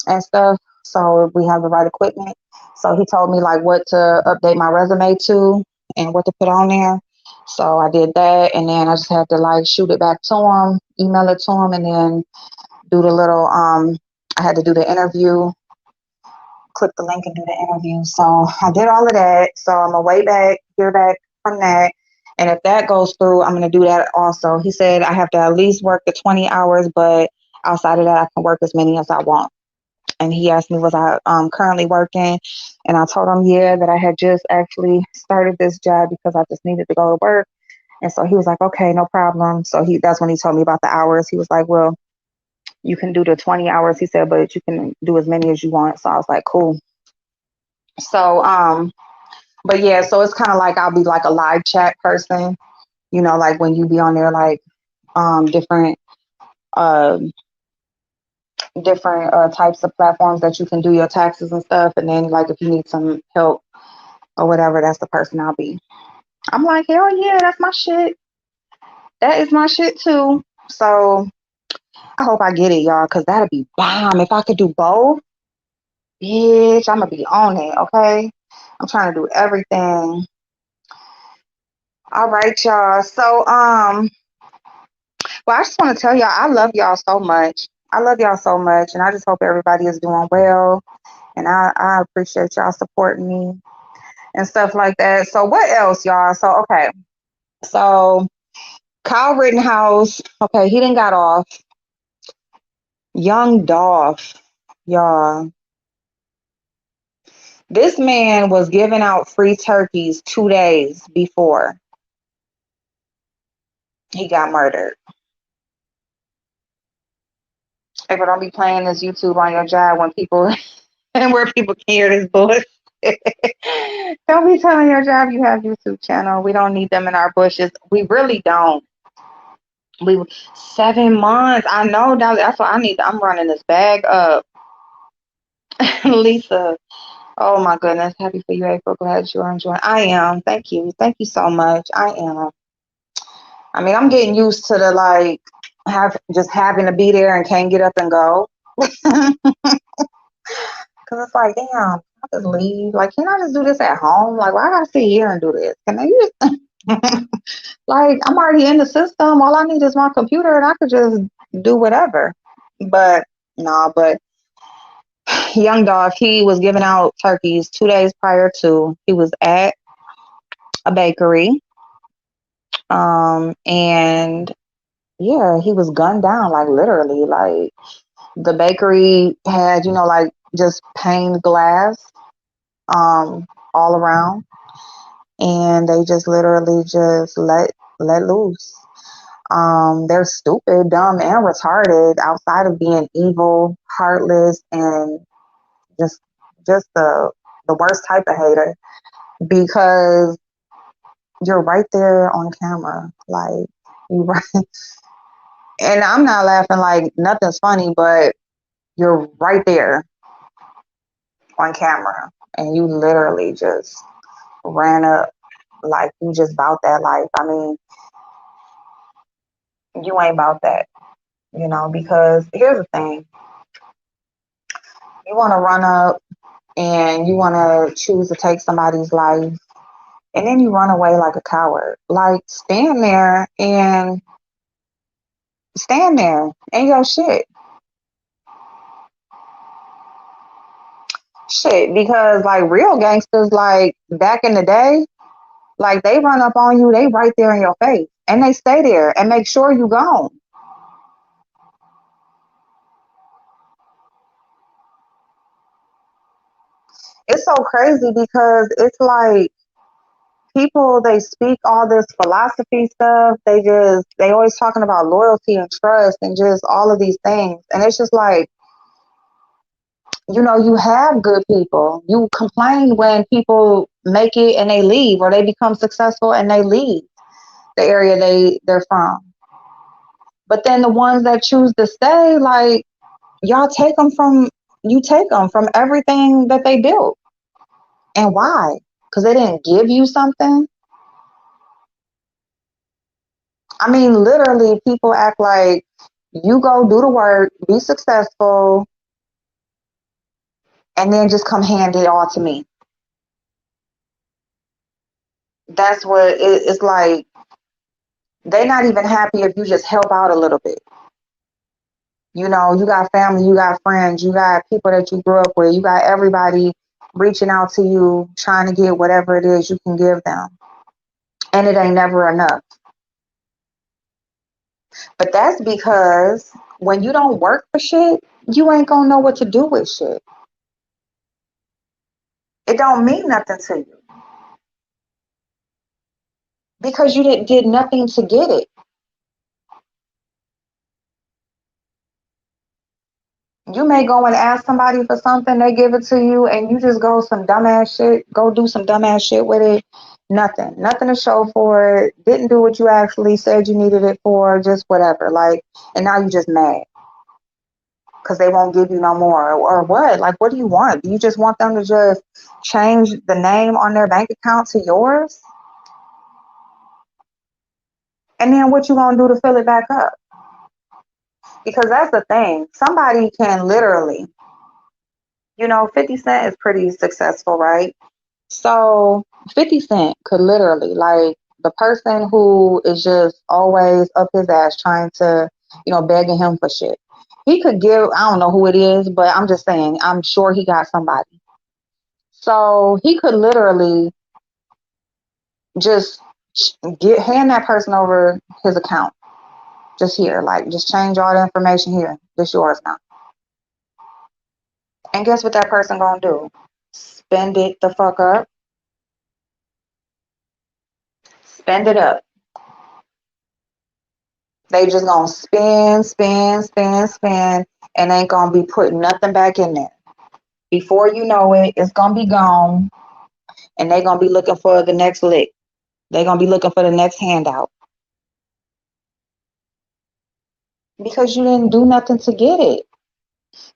and stuff, so we have the right equipment. So he told me like what to update my resume to and what to put on there. So I did that, and then I just had to like shoot it back to him, email it to him, and then do the little I had to do the interview, click the link and do the interview. So I did all of that. So I'm gonna wait back, hear back from that. And if that goes through, I'm gonna do that also. He said I have to at least work the 20 hours, but outside of that, I can work as many as I want. And he asked me, was I currently working? And I told him, yeah, that I had just actually started this job because I just needed to go to work. And so he was like, okay, no problem. So that's when he told me about the hours. He was like, well, you can do the 20 hours, he said, but you can do as many as you want. So I was like, cool. So, but yeah, so it's kind of like I'll be like a live chat person, you know, like when you be on there, like different uh, types of platforms that you can do your taxes and stuff. And then like if you need some help or whatever, that's the person I'll be. I'm like, hell yeah, that's my shit. That is my shit too. So I hope I get it, y'all, because that'd be bomb. If I could do both, bitch, I'm gonna be on it, okay? I'm trying to do everything. All right, y'all. So, well, I just want to tell y'all, I love y'all so much. I love y'all so much, and I just hope everybody is doing well. And I appreciate y'all supporting me and stuff like that. So, what else, y'all? So, okay. So, Kyle Rittenhouse, okay, he didn't got off. Young Dolph, y'all. This man was giving out free turkeys 2 days before he got murdered. Hey, but don't be playing this YouTube on your job when people and where people can hear this bullshit. Don't be telling your job you have YouTube channel. We don't need them in our bushes. We really don't. We 7 months. I know that's what I need. I'm running this bag up. Lisa. Oh my goodness. Happy for you, April. Glad you're enjoying. I am. Thank you. Thank you so much. I am. I mean, I'm getting used to the like just having to be there and can't get up and go. Cause it's like, damn, I just leave. Like, can I just do this at home? Like, why I gotta sit here and do this? Can I just like I'm already in the system. All I need is my computer and I could just do whatever. But no, but young dog, he was giving out turkeys 2 days prior to. He was at a bakery. And yeah, he was gunned down, like literally. Like the bakery had, you know, like just pained glass all around, and they just literally just let loose. They're stupid, dumb, and retarded. Outside of being evil, heartless, and just the worst type of hater, because you're right there on camera, like you right. And I'm not laughing like nothing's funny, but you're right there on camera, and you literally just ran up like you just about that life. I mean, you ain't about that, you know, because here's the thing. You want to run up and you want to choose to take somebody's life, and then you run away like a coward. Like, stand there and your shit. Shit, because like real gangsters, like back in the day, like they run up on you, they right there in your face, and they stay there and make sure you gone. It's so crazy because it's like people, they speak all this philosophy stuff. They always talking about loyalty and trust and just all of these things, and it's just like, you know, you have good people. You complain when people make it and they leave, or they become successful and they leave the area they're from. But then the ones that choose to stay, like, y'all take them from You take them from everything that they built. And why? Because they didn't give you something. I mean, literally, people act like you go do the work, be successful, and then just come hand it all to me. That's what it's like. They're not even happy if you just help out a little bit. You know, you got family, you got friends, you got people that you grew up with, you got everybody reaching out to you, trying to get whatever it is you can give them. And it ain't never enough. But that's because when you don't work for shit, you ain't gonna know what to do with shit. It don't mean nothing to you because you did nothing to get it. You may go and ask somebody for something, they give it to you, and you just go some dumbass shit, go do some dumbass shit with it. Nothing to show for it. Didn't do what you actually said you needed it for, just whatever. Like, and now you just mad because they won't give you no more, or what? Like, what do you want? Do you just want them to just change the name on their bank account to yours? And then what you gonna do to fill it back up? Because that's the thing. Somebody can literally, 50 Cent is pretty successful, right? So 50 Cent could literally, like, the person who is just always up his ass trying to, begging him for shit. He could give, I don't know who it is, but I'm just saying, I'm sure he got somebody. So he could literally just hand that person over his account. Just here, like, just change all the information here. This yours now. And guess what that person gonna do? Spend it the fuck up. Spend it up. They just gonna spend, and ain't gonna be putting nothing back in there. Before you know it, it's gonna be gone, and they gonna be looking for the next lick. They gonna be looking for the next handout because you didn't do nothing to get it.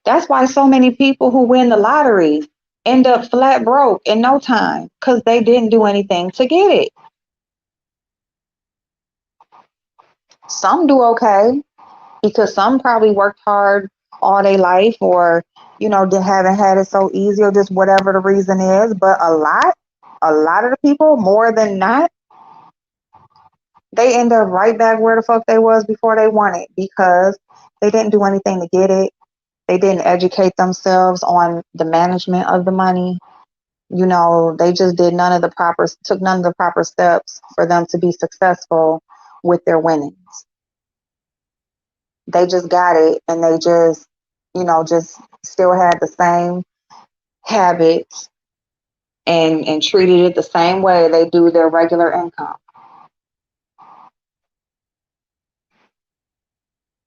That's why so many people who win the lottery end up flat broke in no time because they didn't do anything to get it. Some do okay because some probably worked hard all their life, or they haven't had it so easy, or just whatever the reason is. But a lot of the people, more than not, they end up right back where the fuck they was before they won it because they didn't do anything to get it. They didn't educate themselves on the management of the money. They just took none of the proper steps for them to be successful with their winnings. They just got it, and they just still had the same habits, and treated it the same way they do their regular income.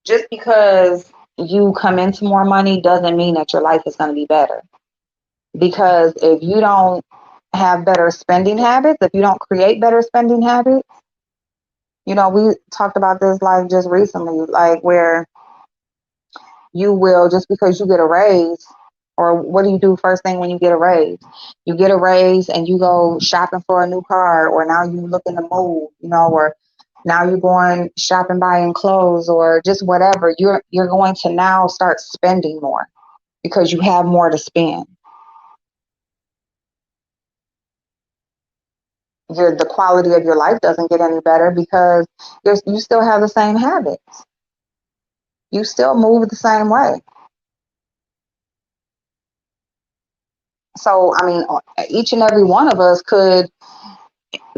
Just because you come into more money doesn't mean that your life is going to be better. Because if you don't have better spending habits, if you don't create better spending habits, we talked about this like just recently, like where you will, just because you get a raise, or what do you do first thing when you get a raise? You get a raise and you go shopping for a new car, or now you looking to move, or now you're going shopping, buying clothes, or just whatever. You're going to now start spending more because you have more to spend. The quality of your life doesn't get any better because you still have the same habits. You still move the same way. So, I mean, each and every one of us could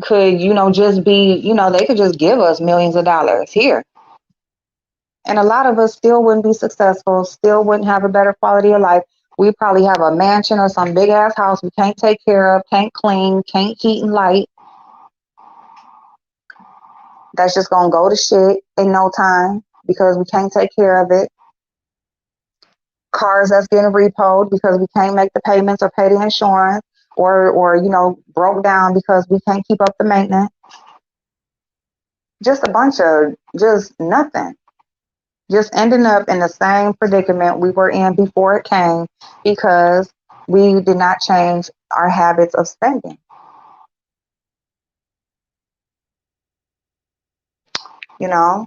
just be, they could just give us millions of dollars here. And a lot of us still wouldn't be successful, still wouldn't have a better quality of life. We probably have a mansion or some big ass house we can't take care of, can't clean, can't heat and light. That's just going to go to shit in no time because we can't take care of it. Cars that's getting repoed because we can't make the payments or pay the insurance, or broke down because we can't keep up the maintenance. Just a bunch of just nothing. just ending up in the same predicament we were in before it came because we did not change our habits of spending. You know,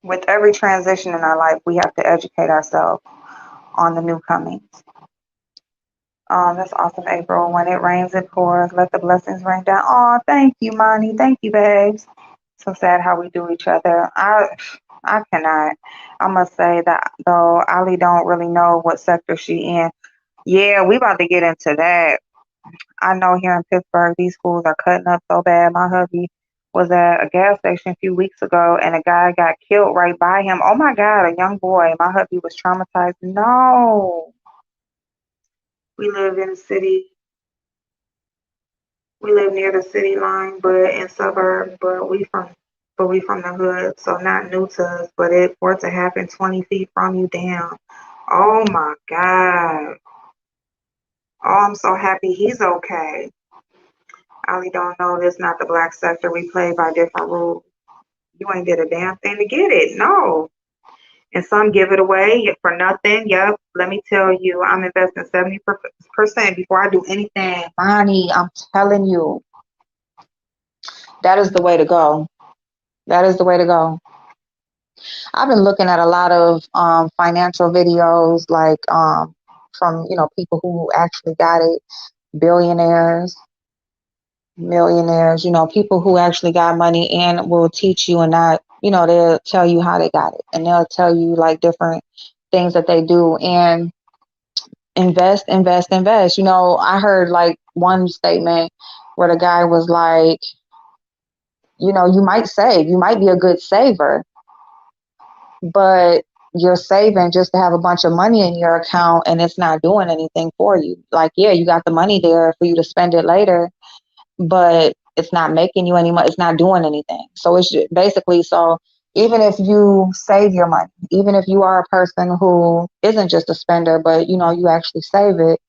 with every transition in our life, we have to educate ourselves on the new comings. That's awesome, April. When it rains, it pours. Let the blessings rain down. Oh, thank you, Monty. Thank you, babes. So sad how we do each other. I cannot. I must say that though, Ali don't really know what sector she in. Yeah, we about to get into that. I know here in Pittsburgh, these schools are cutting up so bad. My hubby was at a gas station a few weeks ago, and a guy got killed right by him. Oh my God, a young boy. My hubby was traumatized. No, we live in the city. We live near the city line, but in suburb. But we from the hood, so not new to us. But it for it to happen 20 feet from you, damn. Oh my God. Oh, I'm so happy he's okay. Ali don't know this not the black sector. We play by different rules. You ain't did a damn thing to get it. No. And some give it away for nothing. Yep. Let me tell you, I'm investing 70% before I do anything. Bonnie, I'm telling you, that is the way to go. That is the way to go. I've been looking at a lot of financial videos, like from people who actually got it, billionaires, millionaires, people who actually got money and will teach you and not, they'll tell you how they got it and they'll tell you like different things that they do and invest, invest, invest. I heard like one statement where the guy was like, you might save, you might be a good saver, but you're saving just to have a bunch of money in your account and it's not doing anything for you. Like, yeah, you got the money there for you to spend it later, but it's not making you any money. It's not doing anything. So it's basically, so even if you save your money, even if you are a person who isn't just a spender, but you actually save it,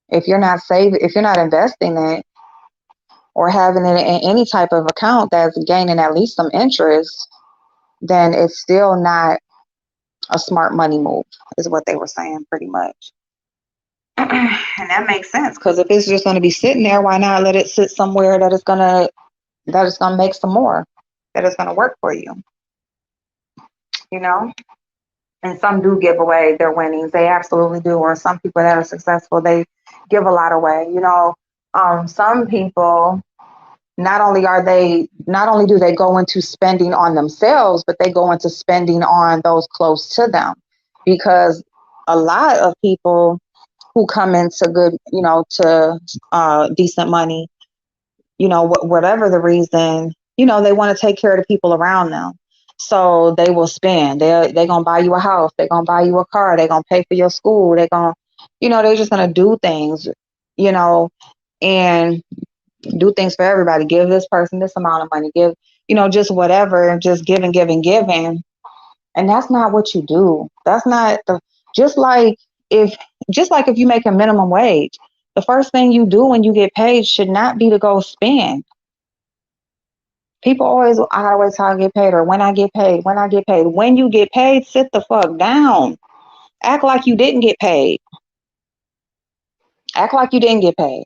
if you're not investing it or having it in any type of account that's gaining at least some interest, then it's still not a smart money move, is what they were saying pretty much. And that makes sense because if it's just going to be sitting there, why not let it sit somewhere that it's gonna make some more, that it's gonna work for you, you know? And some do give away their winnings. They absolutely do. Or some people that are successful, they give a lot away. Some people not only do they go into spending on themselves, but they go into spending on those close to them. Because a lot of people who come into good, to decent money, whatever the reason, they want to take care of the people around them. So they will spend. They're gonna buy you a house. They're gonna buy you a car. They're gonna pay for your school. They're gonna, they're just gonna do things, you know, and do things for everybody. Give this person this amount of money. Give, just whatever. Just giving, giving, giving. And that's not what you do. That's not the just like if if you make a minimum wage, the first thing you do when you get paid should not be to go spend. People always, I gotta wait till I get paid or when I get paid, when I get paid. When you get paid, sit the fuck down. Act like you didn't get paid. Act like you didn't get paid.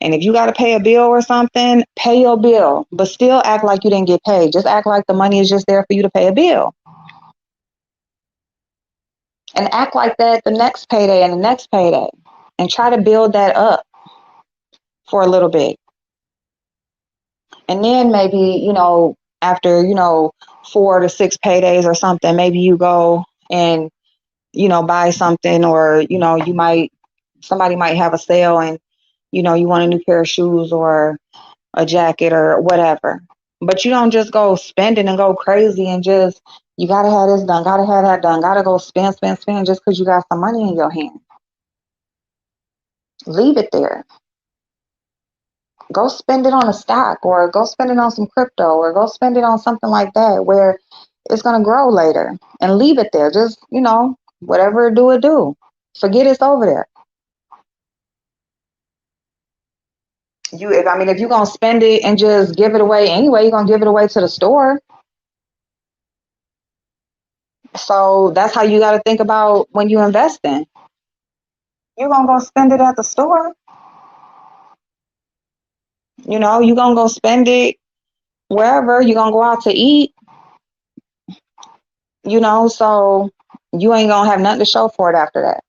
And if you gotta pay a bill or something, pay your bill. But still act like you didn't get paid. Just act like the money is just there for you to pay a bill. And act like that the next payday and the next payday. And try to build that up for a little bit. And then maybe, after, 4 to 6 paydays or something, maybe you go and, buy something or, somebody might have a sale and, you want a new pair of shoes or a jacket or whatever. But you don't just go spending and go crazy and just, you got to have this done, got to have that done, got to go spend, spend, spend just because you got some money in your hand. Leave it there. Go spend it on a stock or go spend it on some crypto or go spend it on something like that where it's going to grow later and leave it there. Just, whatever it do. Forget it's over there. I mean, if you're gonna spend it and just give it away anyway, you're gonna give it away to the store. So that's how you got to think about when you invest in. You're gonna go spend it at the store. You're gonna go spend it wherever. You're gonna go out to eat. So you ain't gonna have nothing to show for it after that.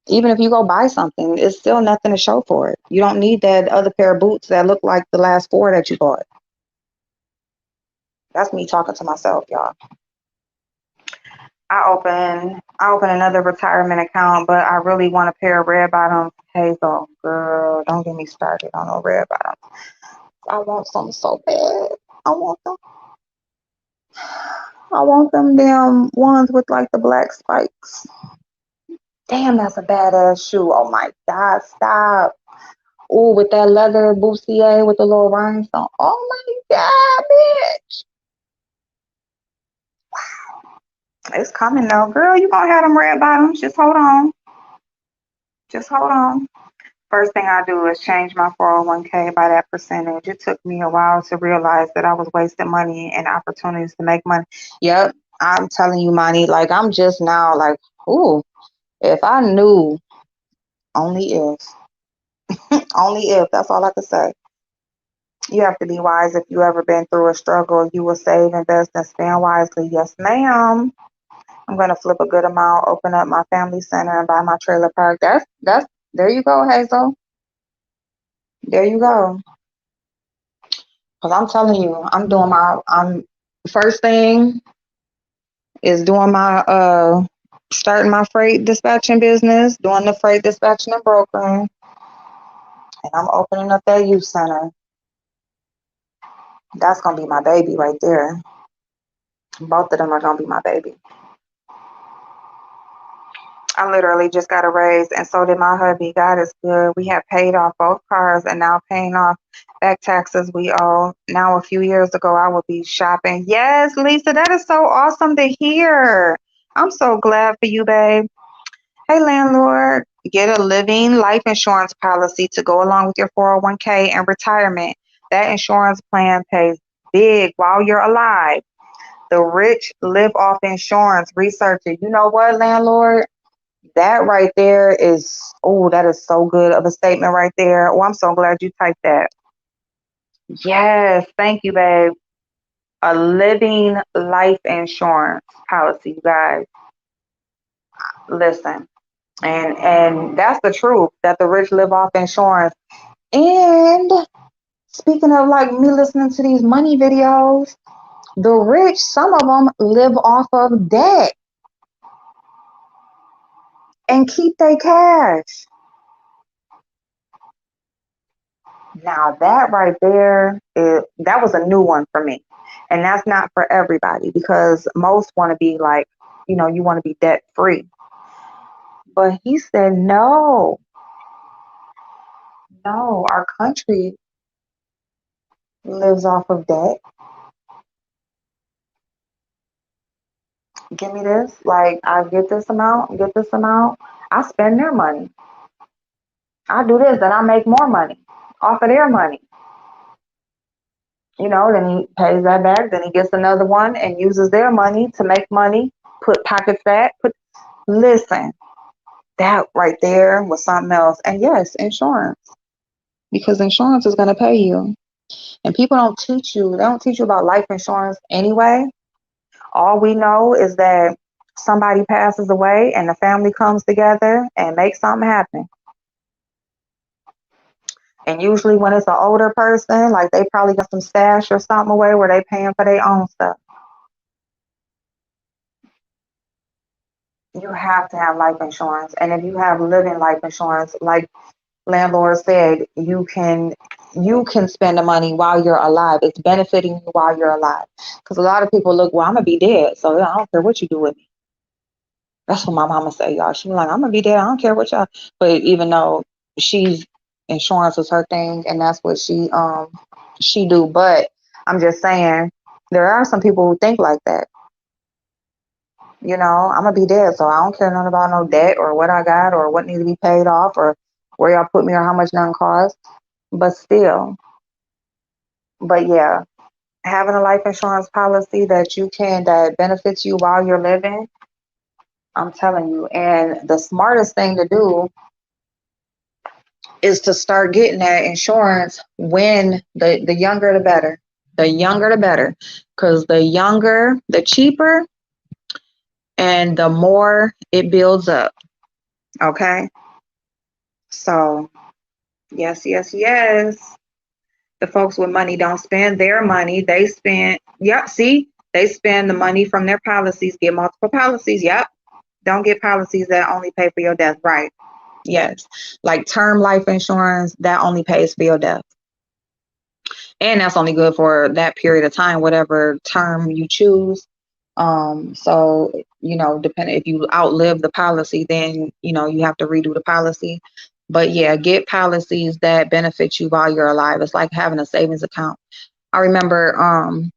Even if you go buy something, it's still nothing to show for it. You don't need that other pair of boots that look like the last four that you bought. That's me talking to myself, y'all. I open another retirement account, but I really want a pair of red bottoms. Hazel, girl, don't get me started on no red bottoms. I want some so bad. I want them. I want them damn ones with like the black spikes. Damn, that's a badass shoe. Oh my God, stop. Ooh, with that leather bustier with the little rhinestone. Oh my God, bitch. It's coming though. Girl, you gonna have them red bottoms. Just hold on. Just hold on. First thing I do is change my 401k by that percentage. It took me a while to realize that I was wasting money and opportunities to make money. Yep, I'm telling you, money. Like, I'm just now like, ooh, if I knew, only if, only if, that's all I could say. You have to be wise. If you ever been through a struggle, you will save, invest, and spend wisely. Yes, ma'am. I'm gonna flip a good amount, open up my family center, and buy my trailer park. That's there you go, Hazel. There you go. Cause I'm telling you, I'm first thing is doing my starting my freight dispatching business, doing the freight dispatching and brokering, and I'm opening up that youth center. That's gonna be my baby right there. Both of them are gonna be my baby. I literally just got a raise, and so did my hubby. God is good. We have paid off both cars and now paying off back taxes we owe. Now, a few years ago, I would be shopping. Yes, Lisa, that is so awesome to hear. I'm so glad for you, babe. Hey, landlord, get a living life insurance policy to go along with your 401k and retirement. That insurance plan pays big while you're alive. The rich live off insurance. Research it. You know what, landlord? That right there is, oh, that is so good of a statement right there. Oh, I'm so glad you typed that. Yes, thank you, babe. A living life insurance policy, you guys. Listen, and that's the truth that the rich live off insurance. And speaking of like me listening to these money videos, the rich, some of them live off of debt and keep their cash. Now that right there, that was a new one for me. And that's not for everybody because most want to be like, you want to be debt free. But he said, no, no, our country lives off of debt. Give me this. Like, I get this amount, get this amount. I spend their money. I do this, then I make more money off of their money. Then he pays that back, then he gets another one and uses their money to make money, pockets that, listen, that right there was something else. And yes, insurance, because insurance is going to pay you. And people they don't teach you about life insurance anyway. All we know is that somebody passes away and the family comes together and makes something happen. And usually when it's an older person, like they probably got some stash or something away where they paying for their own stuff. You have to have life insurance. And if you have living life insurance, like landlord said, you can spend the money while you're alive. It's benefiting you while you're alive. Because a lot of people look, well, I'm gonna be dead, so I don't care what you do with me. That's what my mama say, y'all. She be like, I'm gonna be dead. I don't care what y'all. But even though she's insurance is her thing, and that's what she do. But I'm just saying, there are some people who think like that. I'm gonna be dead, so I don't care nothing about no debt or what I got or what needs to be paid off or where y'all put me or how much nothing costs. but still, but yeah, having a life insurance policy that benefits you while you're living, I'm telling you. And the smartest thing to do is to start getting that insurance when the younger the better. The younger the better. Because the younger, the cheaper, and the more it builds up. Okay? So, yes, yes, yes. The folks with money don't spend their money. They spend, yep, see, they spend the money from their policies, get multiple policies. Yep. Don't get policies that only pay for your death. Right. Yes. Like term life insurance, that only pays for your death. And that's only good for that period of time, whatever term you choose. So, depending if you outlive the policy, then, you have to redo the policy. But yeah, get policies that benefit you while you're alive. It's like having a savings account. I remember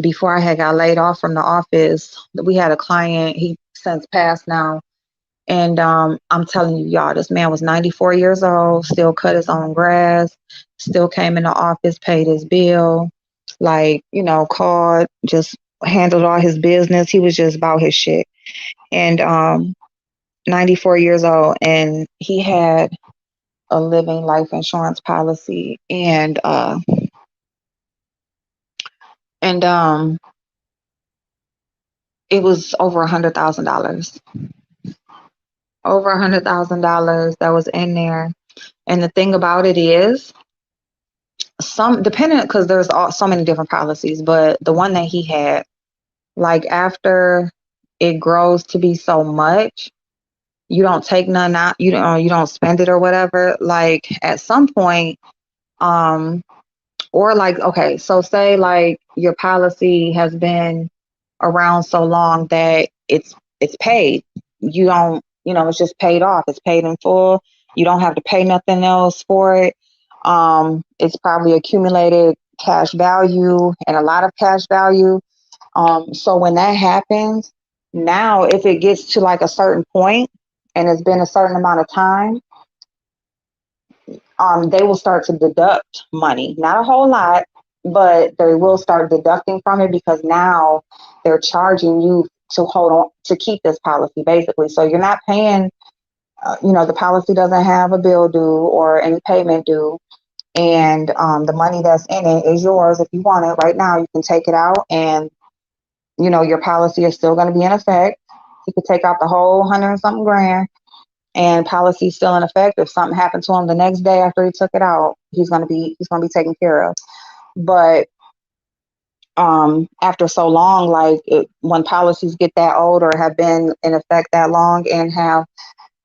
before I had got laid off from the office, we had a client, he since passed now. And I'm telling you, y'all, this man was 94 years old, still cut his own grass, still came in the office, paid his bill, like, called, just handled all his business. He was just about his shit. And 94 years old, and he had a living life insurance policy, and it was over $100,000. Over $100,000 that was in there. And the thing about it is, some depending, because there's so many different policies, but the one that he had, like after it grows to be so much, you don't take none out, you don't spend it or whatever. Like at some point, or like, okay, so say like your policy has been around so long that it's paid. You don't, it's just paid off. It's paid in full. You don't have to pay nothing else for it. It's probably accumulated cash value and a lot of cash value. So when that happens, now if it gets to like a certain point and it's been a certain amount of time, they will start to deduct money. Not a whole lot, but they will start deducting from it because now they're charging you to hold on to keep this policy, basically. So you're not paying, the policy doesn't have a bill due or any payment due. And the money that's in it is yours. If you want it right now, you can take it out, and your policy is still going to be in effect. You could take out the whole hundred and something grand, and policy still in effect. If something happened to him the next day after he took it out, he's gonna be taken care of. But after so long, like when policies get that old or have been in effect that long and have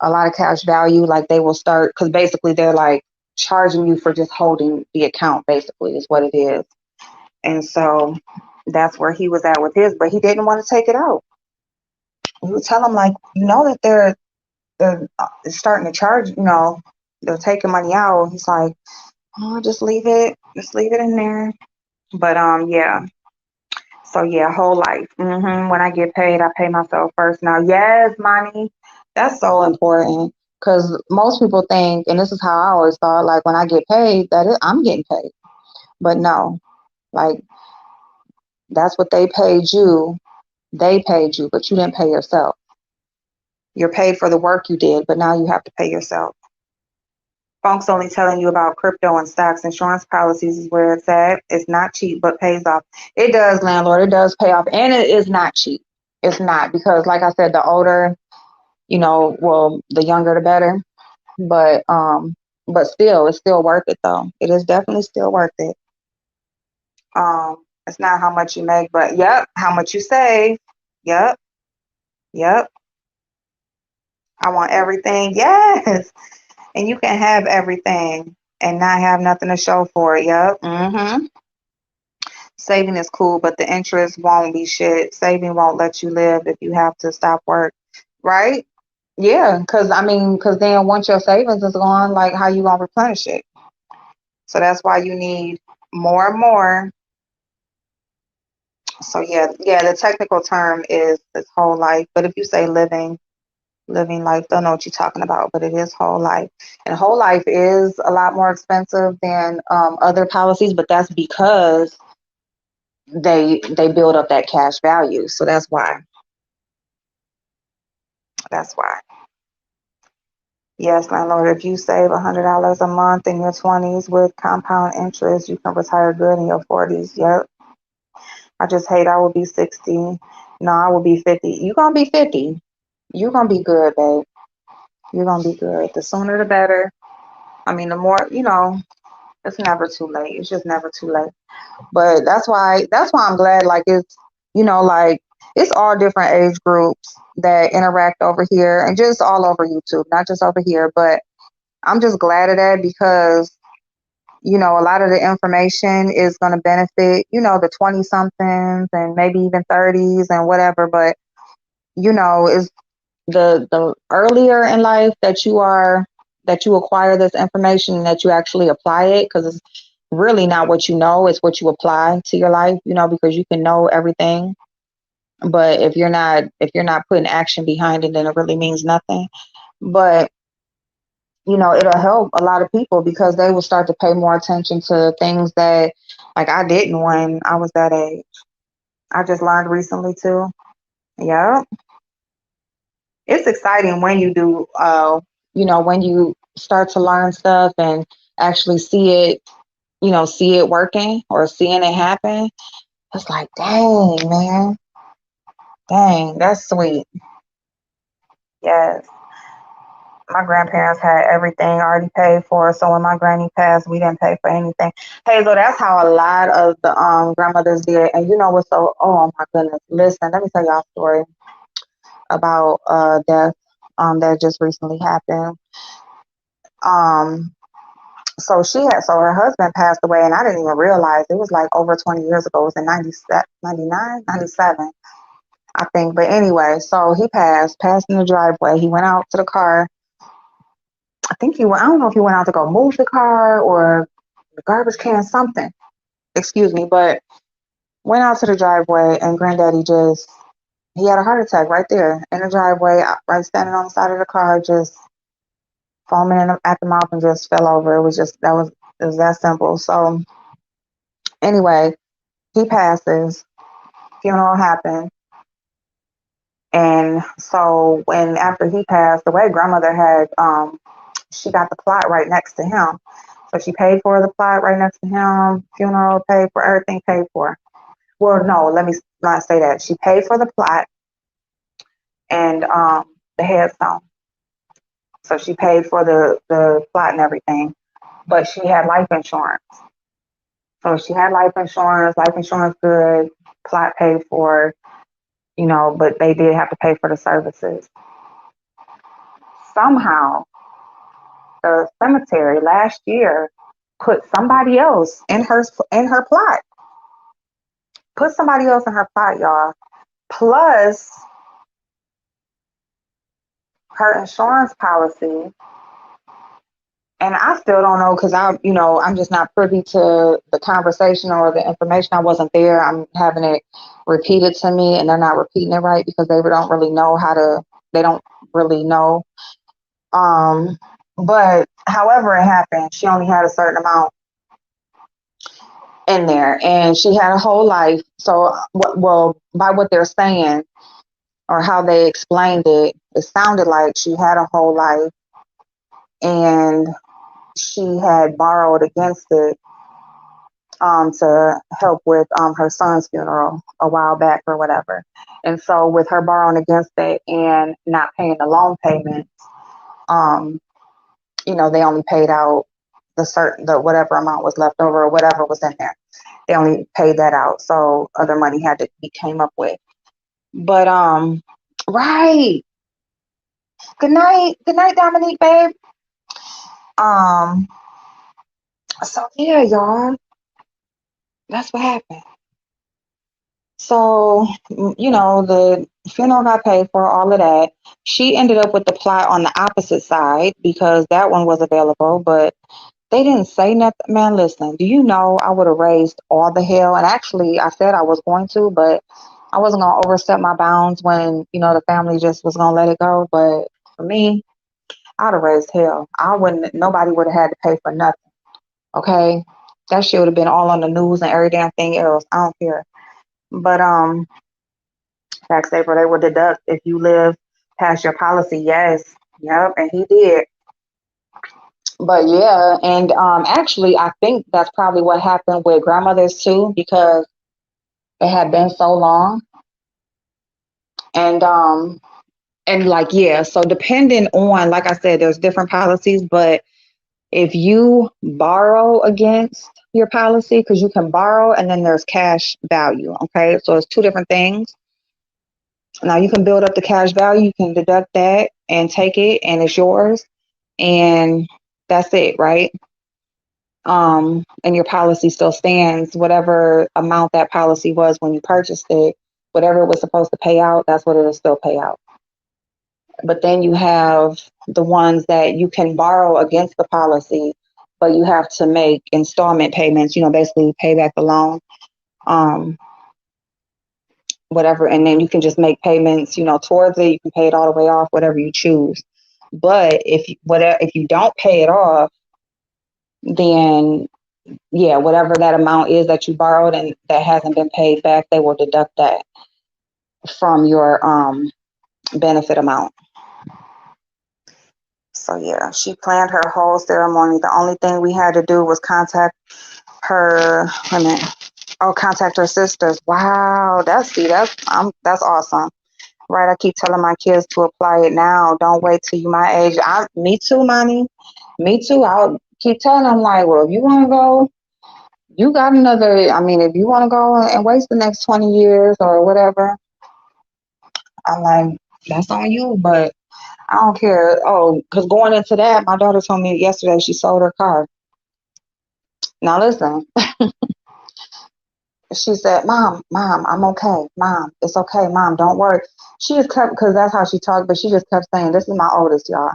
a lot of cash value, like they will start, because basically they're like charging you for just holding the account, basically is what it is. And so that's where he was at with his, but he didn't want to take it out. You would tell him like, that they're starting to charge, they're taking money out. He's like, oh, just leave it in there. But yeah. So yeah, whole life. When I get paid, I pay myself first. Now, yes, money, that's so important, because most people think, and this is how I always thought, like when I get paid, I'm getting paid. But no, like that's what they paid you. They paid you, but you didn't pay yourself. You're paid for the work you did, but now you have to pay yourself. Funk's only telling you about crypto and stocks. Insurance policies is where it's at. It's not cheap, but pays off. It does, landlord. It does pay off. And it is not cheap. It's not, because like I said, the older, well, the younger the better. But still, it's still worth it though. It is definitely still worth it. It's not how much you make, but yep, how much you save. Yep, yep. I want everything. Yes. And you can have everything and not have nothing to show for it. Yep. Saving is cool, but the interest won't be shit. Saving won't let you live if you have to stop work. Right? Yeah. Because then once your savings is gone, like how you gonna replenish it? So that's why you need more and more. So yeah, the technical term is whole life. But if you say living, Living life. Don't know what you're talking about, but it is whole life. And whole life is a lot more expensive than other policies, but that's because they build up that cash value. So that's why. That's why. Yes, landlord, if you save $100 a month in your 20s with compound interest, you can retire good in your 40s. Yep. I just hate I will be 60. No, I will be 50. You gonna be 50. You gonna be good, babe. You're gonna be good. The sooner the better. I mean, the more, it's never too late. It's just never too late. But that's why I'm glad, like, it's, like, it's all different age groups that interact over here and just all over YouTube, not just over here. But I'm just glad of that because, a lot of the information is going to benefit, the 20 somethings and maybe even 30s and whatever. But, it's the earlier in life that you acquire this information and that you actually apply it, because it's really not what you know, it's what you apply to your life, because you can know everything, but if you're not putting action behind it, then it really means nothing. But it'll help a lot of people because they will start to pay more attention to things that, like, I didn't when I was that age. I just learned recently too. Yeah, it's exciting when you do, when you start to learn stuff and actually see it working or seeing it happen. It's like, dang, man, dang, that's sweet. Yes. My grandparents had everything already paid for, so when my granny passed, we didn't pay for anything. Hazel, that's how a lot of the grandmothers did. And you know what's so? Oh my goodness! Listen, let me tell y'all a story about death that just recently happened. Um, so her husband passed away, and I didn't even realize it was like over 20 years ago. It was in 97, 99, 97, I think. But anyway, so he passed in the driveway. He went out to the car. I don't know if he went out to go move the car or the garbage can, something. Excuse me, but went out to the driveway, and granddaddy he had a heart attack right there in the driveway, right standing on the side of the car, just foaming at the mouth and just fell over. It was that simple. So anyway, he passes, funeral happened. And so when after he passed away, grandmother had she got the plot right next to him. So she paid for the plot right next to him, funeral paid for, everything paid for. Well, no, let me not say that. She paid for the plot and the headstone. So she paid for the plot and everything. But she had life insurance. So she had life insurance good, plot paid for, but they did have to pay for the services. Somehow, the cemetery last year put somebody else in her plot. Put somebody else in her plot, y'all. Plus her insurance policy. And I still don't know because I'm just not privy to the conversation or the information. I wasn't there. I'm having it repeated to me, and they're not repeating it right because they don't really know how to. They don't really know. Um, but however it happened, she only had a certain amount in there, and she had a whole life. So, well, by what they're saying or how they explained it, it sounded like she had a whole life, and she had borrowed against it to help with her son's funeral a while back or whatever. And so with her borrowing against it and not paying the loan payments, um, they only paid out the whatever amount was left over or whatever was in there. They only paid that out. So other money had to be came up with. But right. Good night. Good night, Dominique, babe. Um, so yeah, y'all. That's what happened. So, the funeral got paid for, all of that. She ended up with the plot on the opposite side because that one was available, but they didn't say nothing. Man, listen, do you know I would have raised all the hell? And actually, I said I was going to, but I wasn't going to overstep my bounds when, the family just was going to let it go. But for me, I'd have raised hell. I wouldn't. Nobody would have had to pay for nothing. Okay, that shit would have been all on the news and every damn thing else. I don't care. But tax saver, they will deduct if you live past your policy. Yes, yep, and he did. But yeah, and actually, I think that's probably what happened with grandmothers too, because it had been so long, and like yeah, so depending on, like I said, there's different policies, but if you borrow against your policy, because you can borrow and then there's cash value, okay? So it's two different things. Now you can build up the cash value, you can deduct that and take it, and it's yours, and that's it, right? And your policy still stands, whatever amount that policy was when you purchased it, whatever it was supposed to pay out, that's what it'll still pay out. But then you have the ones that you can borrow against the policy, but you have to make installment payments, basically pay back the loan, um, whatever. And then you can just make payments, towards it. You can pay it all the way off, whatever you choose. But if you don't pay it off, then yeah, whatever that amount is that you borrowed and that hasn't been paid back, they will deduct that from your benefit amount. So yeah, she planned her whole ceremony. The only thing we had to do was contact her. Wait a minute. Oh, contact her sisters. Wow, that's awesome. Right, I keep telling my kids to apply it now. Don't wait till you my age. Me too, mommy. Me too. I'll keep telling them like, well, if you want to go, you got another. I mean, if you want to go and waste the next 20 years or whatever, I'm like, that's on you. But I don't care. Oh, because going into that, my daughter told me yesterday she sold her car. Now listen, she said, Mom, I'm okay. Mom, it's okay. Mom, don't worry. She just kept, because that's how she talked, but she just kept saying, this is my oldest, y'all.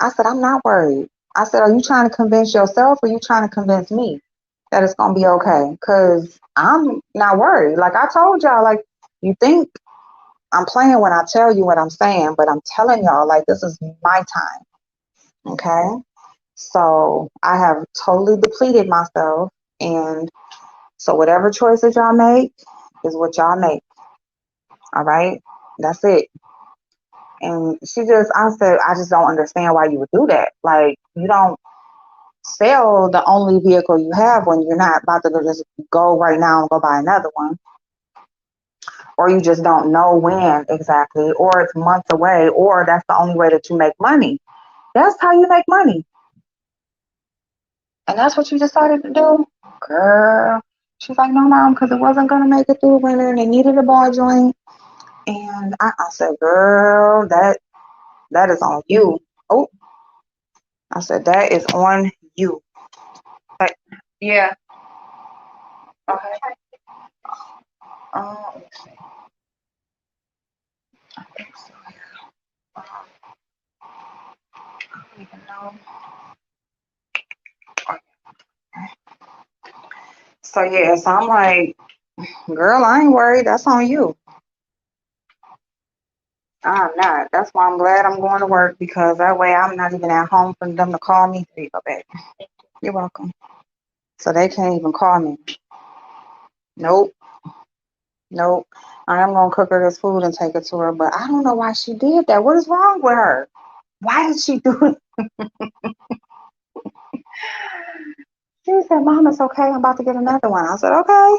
I said, I'm not worried. I said, are you trying to convince yourself or are you trying to convince me that it's going to be okay? Because I'm not worried. Like I told y'all, like, you think I'm playing when I tell you what I'm saying, but I'm telling y'all, like, this is my time. Okay. So I have totally depleted myself. And so whatever choices y'all make is what y'all make. All right. That's it. And I said, I just don't understand why you would do that. Like, you don't sell the only vehicle you have when you're not about to just go right now and go buy another one. Or you just don't know when exactly, or it's months away, or that's the only way that you make money. That's how you make money. And that's what you decided to do? Girl. She's like, no, Mom, because it wasn't going to make it through the winter and they needed a ball joint. And I said, girl, that is on you. Oh, I said, that is on you. Like, yeah. Okay. Let's see. I think so. I don't even know. So yeah, so I'm like, girl, I ain't worried. That's on you. I'm not. That's why I'm glad I'm going to work, because that way I'm not even at home for them to call me. There you go, babe. You're welcome. So they can't even call me. Nope. Nope. I am gonna cook her this food and take it to her, but I don't know why she did that. What is wrong with her? Why did she do it? She said, Mom, it's okay. I'm about to get another one. I said, okay.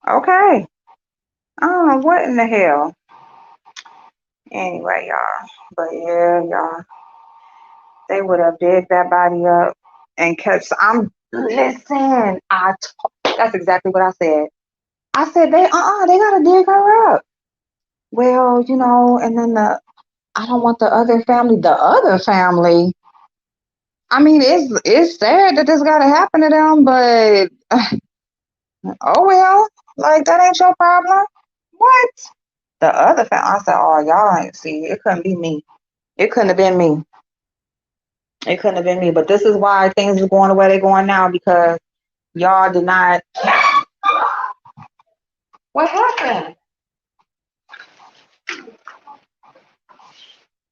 Okay. I don't know what in the hell. Anyway, y'all. But yeah, y'all. They would have digged that body up and kept. Listen. That's exactly what I said. I said they gotta dig her up. Well, and then I don't want the other family. The other family. I mean, it's sad that this gotta happen to them, but oh well. Like that ain't your problem. What? The other family. I said, oh, y'all ain't see. It couldn't be me. It couldn't have been me. It couldn't have been me. But this is why things are going the way they're going now, because y'all did not. What happened?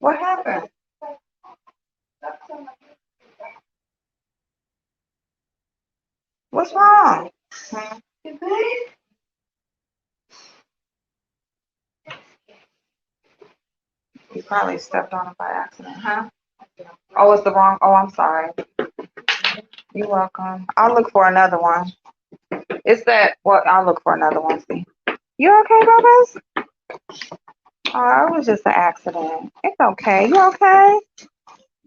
What happened? What's wrong? Hmm? You probably stepped on it by accident, huh? Oh, it's the wrong. Oh, I'm sorry. You're welcome. I'll look for another one. It's that. Well, I'll look for another one. See. You okay, Bubba's? Oh, it was just an accident. It's okay. You okay?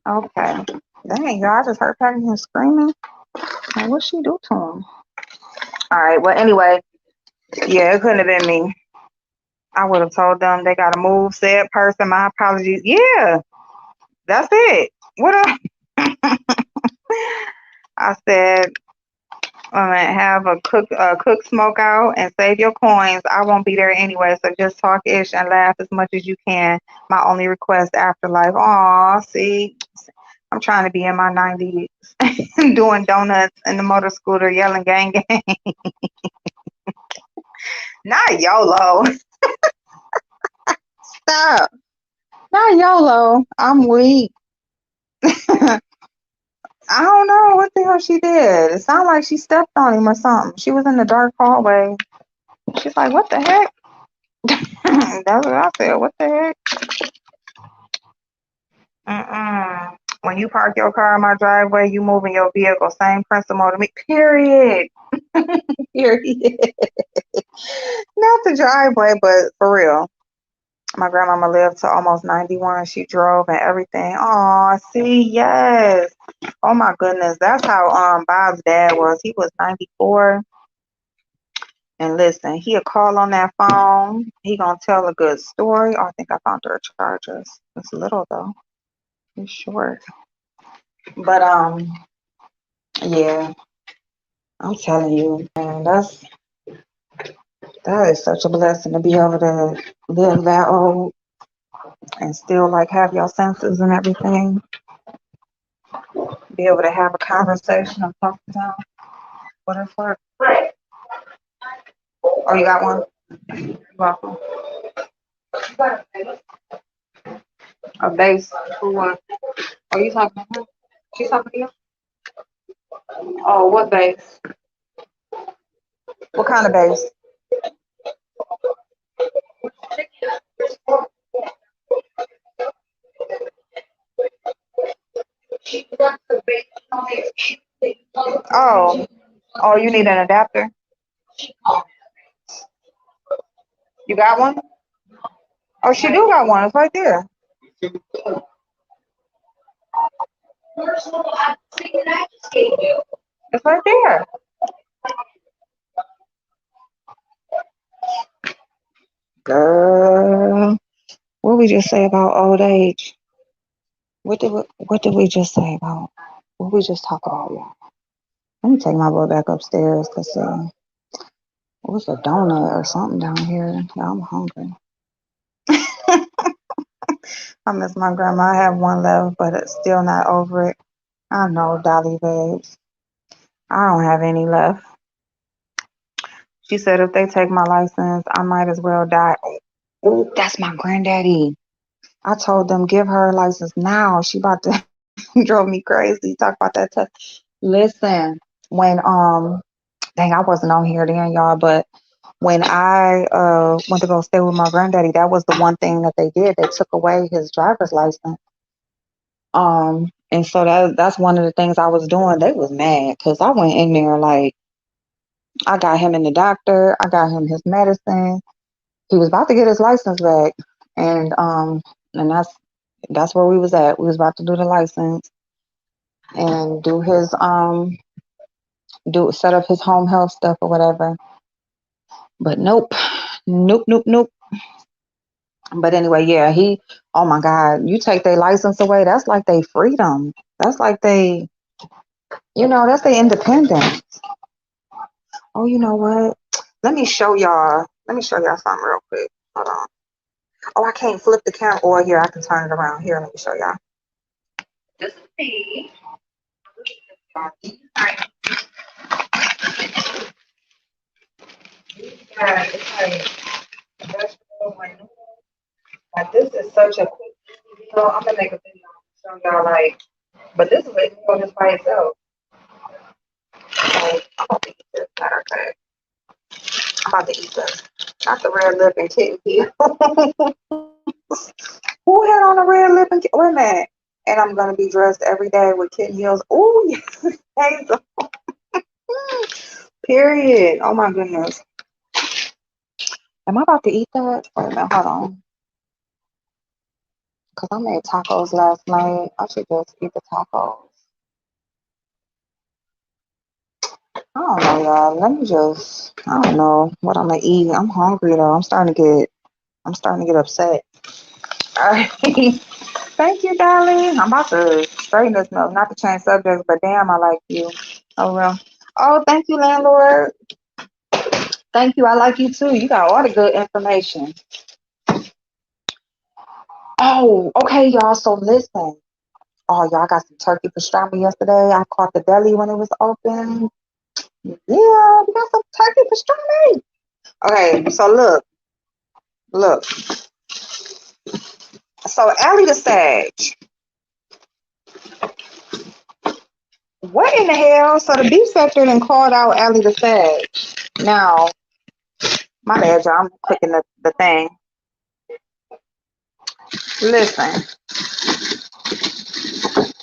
Okay. Dang, y'all, I just heard Paddington screaming. Like, what'd she do to him? All right. Well, anyway, yeah, it couldn't have been me. I would have told them they got to move said person. My apologies. Yeah, that's it. What up? I said, have a cook smoke out and save your coins. I won't be there anyway, so just talk ish and laugh as much as you can. My only request afterlife. Aw, see, I'm trying to be in my 90s, doing donuts in the motor scooter, yelling gang gang. Not YOLO. Stop. Not YOLO. I'm weak. I don't know what the hell she did. It sounded like she stepped on him or something. She was in the dark hallway. She's like, what the heck? That's what I said. What the heck? Mm-mm. When you park your car in my driveway, you moving your vehicle. Same principle to me. Period. Period. Not the driveway, but for real. My grandmama lived to almost 91. She drove and everything. Oh, see, yes. Oh my goodness. That's how Bob's dad was. He was 94. And listen, he'll call on that phone. He gonna tell a good story. Oh, I think I found her chargers. It's little though. It's short. But yeah, I'm telling you, man, that is such a blessing to be able to live that old and still like have your senses and everything. Be able to have a conversation and talk to them. What if what? Oh, you got one? You're welcome. A base for what? Are you talking to her? She's talking to you? Oh, what base? What kind of base? Oh, oh, you need an adapter? You got one? Oh, she do got one. It's right there. It's right there. Girl, what we just say about old age? What did we just say about? What we just talk about, y'all? Let me take my boy back upstairs because what's a donut or something down here? Yeah, I'm hungry. I miss my grandma. I have one left, but it's still not over it. I know, Dolly babes. I don't have any left. She said if they take my license, I might as well die. Oh, that's my granddaddy. I told them give her a license now. She about to drove me crazy. Talk about that test. Listen, when dang, I wasn't on here then, y'all, but when I went to go stay with my granddaddy, that was the one thing that they did. They took away his driver's license. And so that's one of the things I was doing. They was mad because I went in there like I got him in the doctor, I got him his medicine. He was about to get his license back, and that's where we was at. We was about to do the license and do his do set up his home health stuff or whatever. But nope, nope, nope, nope. But anyway, yeah, oh my God, you take their license away, that's like they freedom. That's like that's their independence. Oh, you know what? Let me show y'all something real quick. Hold on. Oh, I can't flip the camera. Or here, I can turn it around. Here, let me show y'all. This is me. Yeah, it's like vegetable manure. Like this is such a quick. So I'm gonna make a video show y'all like, but this is a video just by itself. Like, I'm about to eat this. Matter of fact, I'm about to eat this. Not the red lip and kitten heel. Who had on a red lip and wait a minute? And I'm gonna be dressed every day with kitten heels. Oh yes, Hazel. Period. Oh my goodness. Am I about to eat that? Wait a minute, hold on. Cause I made tacos last night. I should just eat the tacos. I don't know, y'all. Let me just. I don't know what I'm gonna eat. I'm hungry though. I'm starting to get upset. All right. Thank you, darling. I'm about to straighten this milk. Not to change subjects, but damn, I like you. Oh well. Oh, thank you, landlord. Thank you. I like you too. You got all the good information. Oh, okay, y'all. So listen. Oh, y'all got some turkey pastrami yesterday. I caught the deli when it was open. Yeah, we got some turkey pastrami. Okay, so look. So Allie the Sage. What in the hell? So the beef sector then called out Allie the Sage. Now, my bad, y'all. I'm clicking the thing. Listen.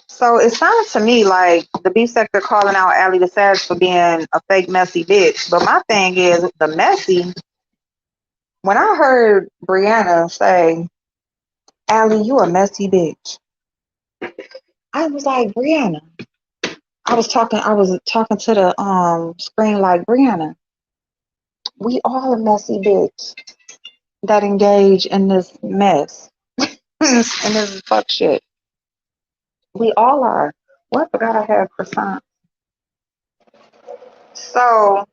So it sounds to me like the beef sector calling out Allie the Sage for being a fake messy bitch. But my thing is the messy. When I heard Brianna say, Allie, you a messy bitch. I was like, Brianna. I was talking to the screen like, Brianna, we all a messy bitch that engage in this mess. And this fuck shit. We all are. What? I forgot I had croissant. So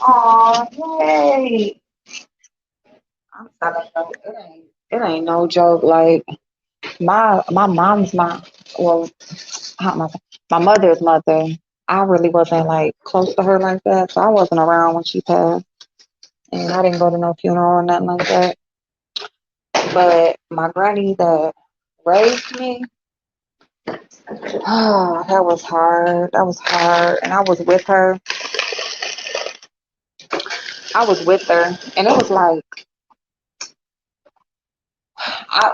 oh yay. I'm sorry, it ain't no joke. Like my mom's mom, well, not my mother's mother. I really wasn't like close to her like that, so I wasn't around when she passed, and I didn't go to no funeral or nothing like that. But my granny that raised me, oh, that was hard. That was hard, and I was with her. I was with her, and it was like,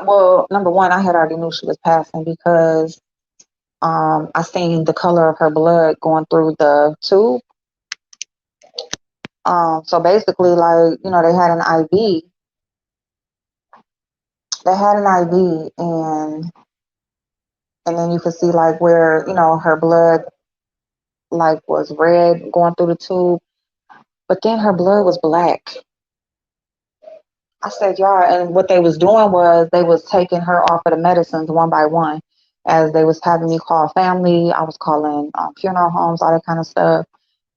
well, number one, I had already knew she was passing because I seen the color of her blood going through the tube. So basically, like, they had an IV. They had an IV, and then you could see like where her blood like was red going through the tube, but then her blood was black. I said, y'all, and what they was doing was they was taking her off of the medicines one by one, as they was having me call family. I was calling funeral homes, all that kind of stuff,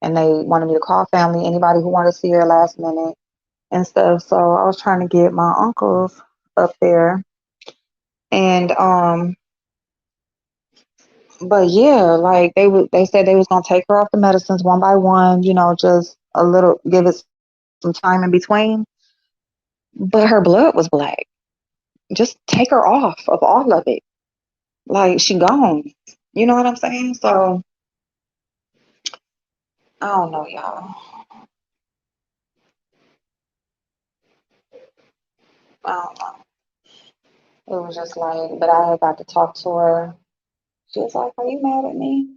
and they wanted me to call family, anybody who wanted to see her last minute and stuff. So I was trying to get my uncles up there, and but yeah, like they said they was gonna take her off the medicines one by one, just a little, give it some time in between. But her blood was black. Just take her off of all of it. Like she gone. You know what I'm saying? So I don't know, y'all. I don't know. It was just like, but I had got to talk to her. She was like, "Are you mad at me?"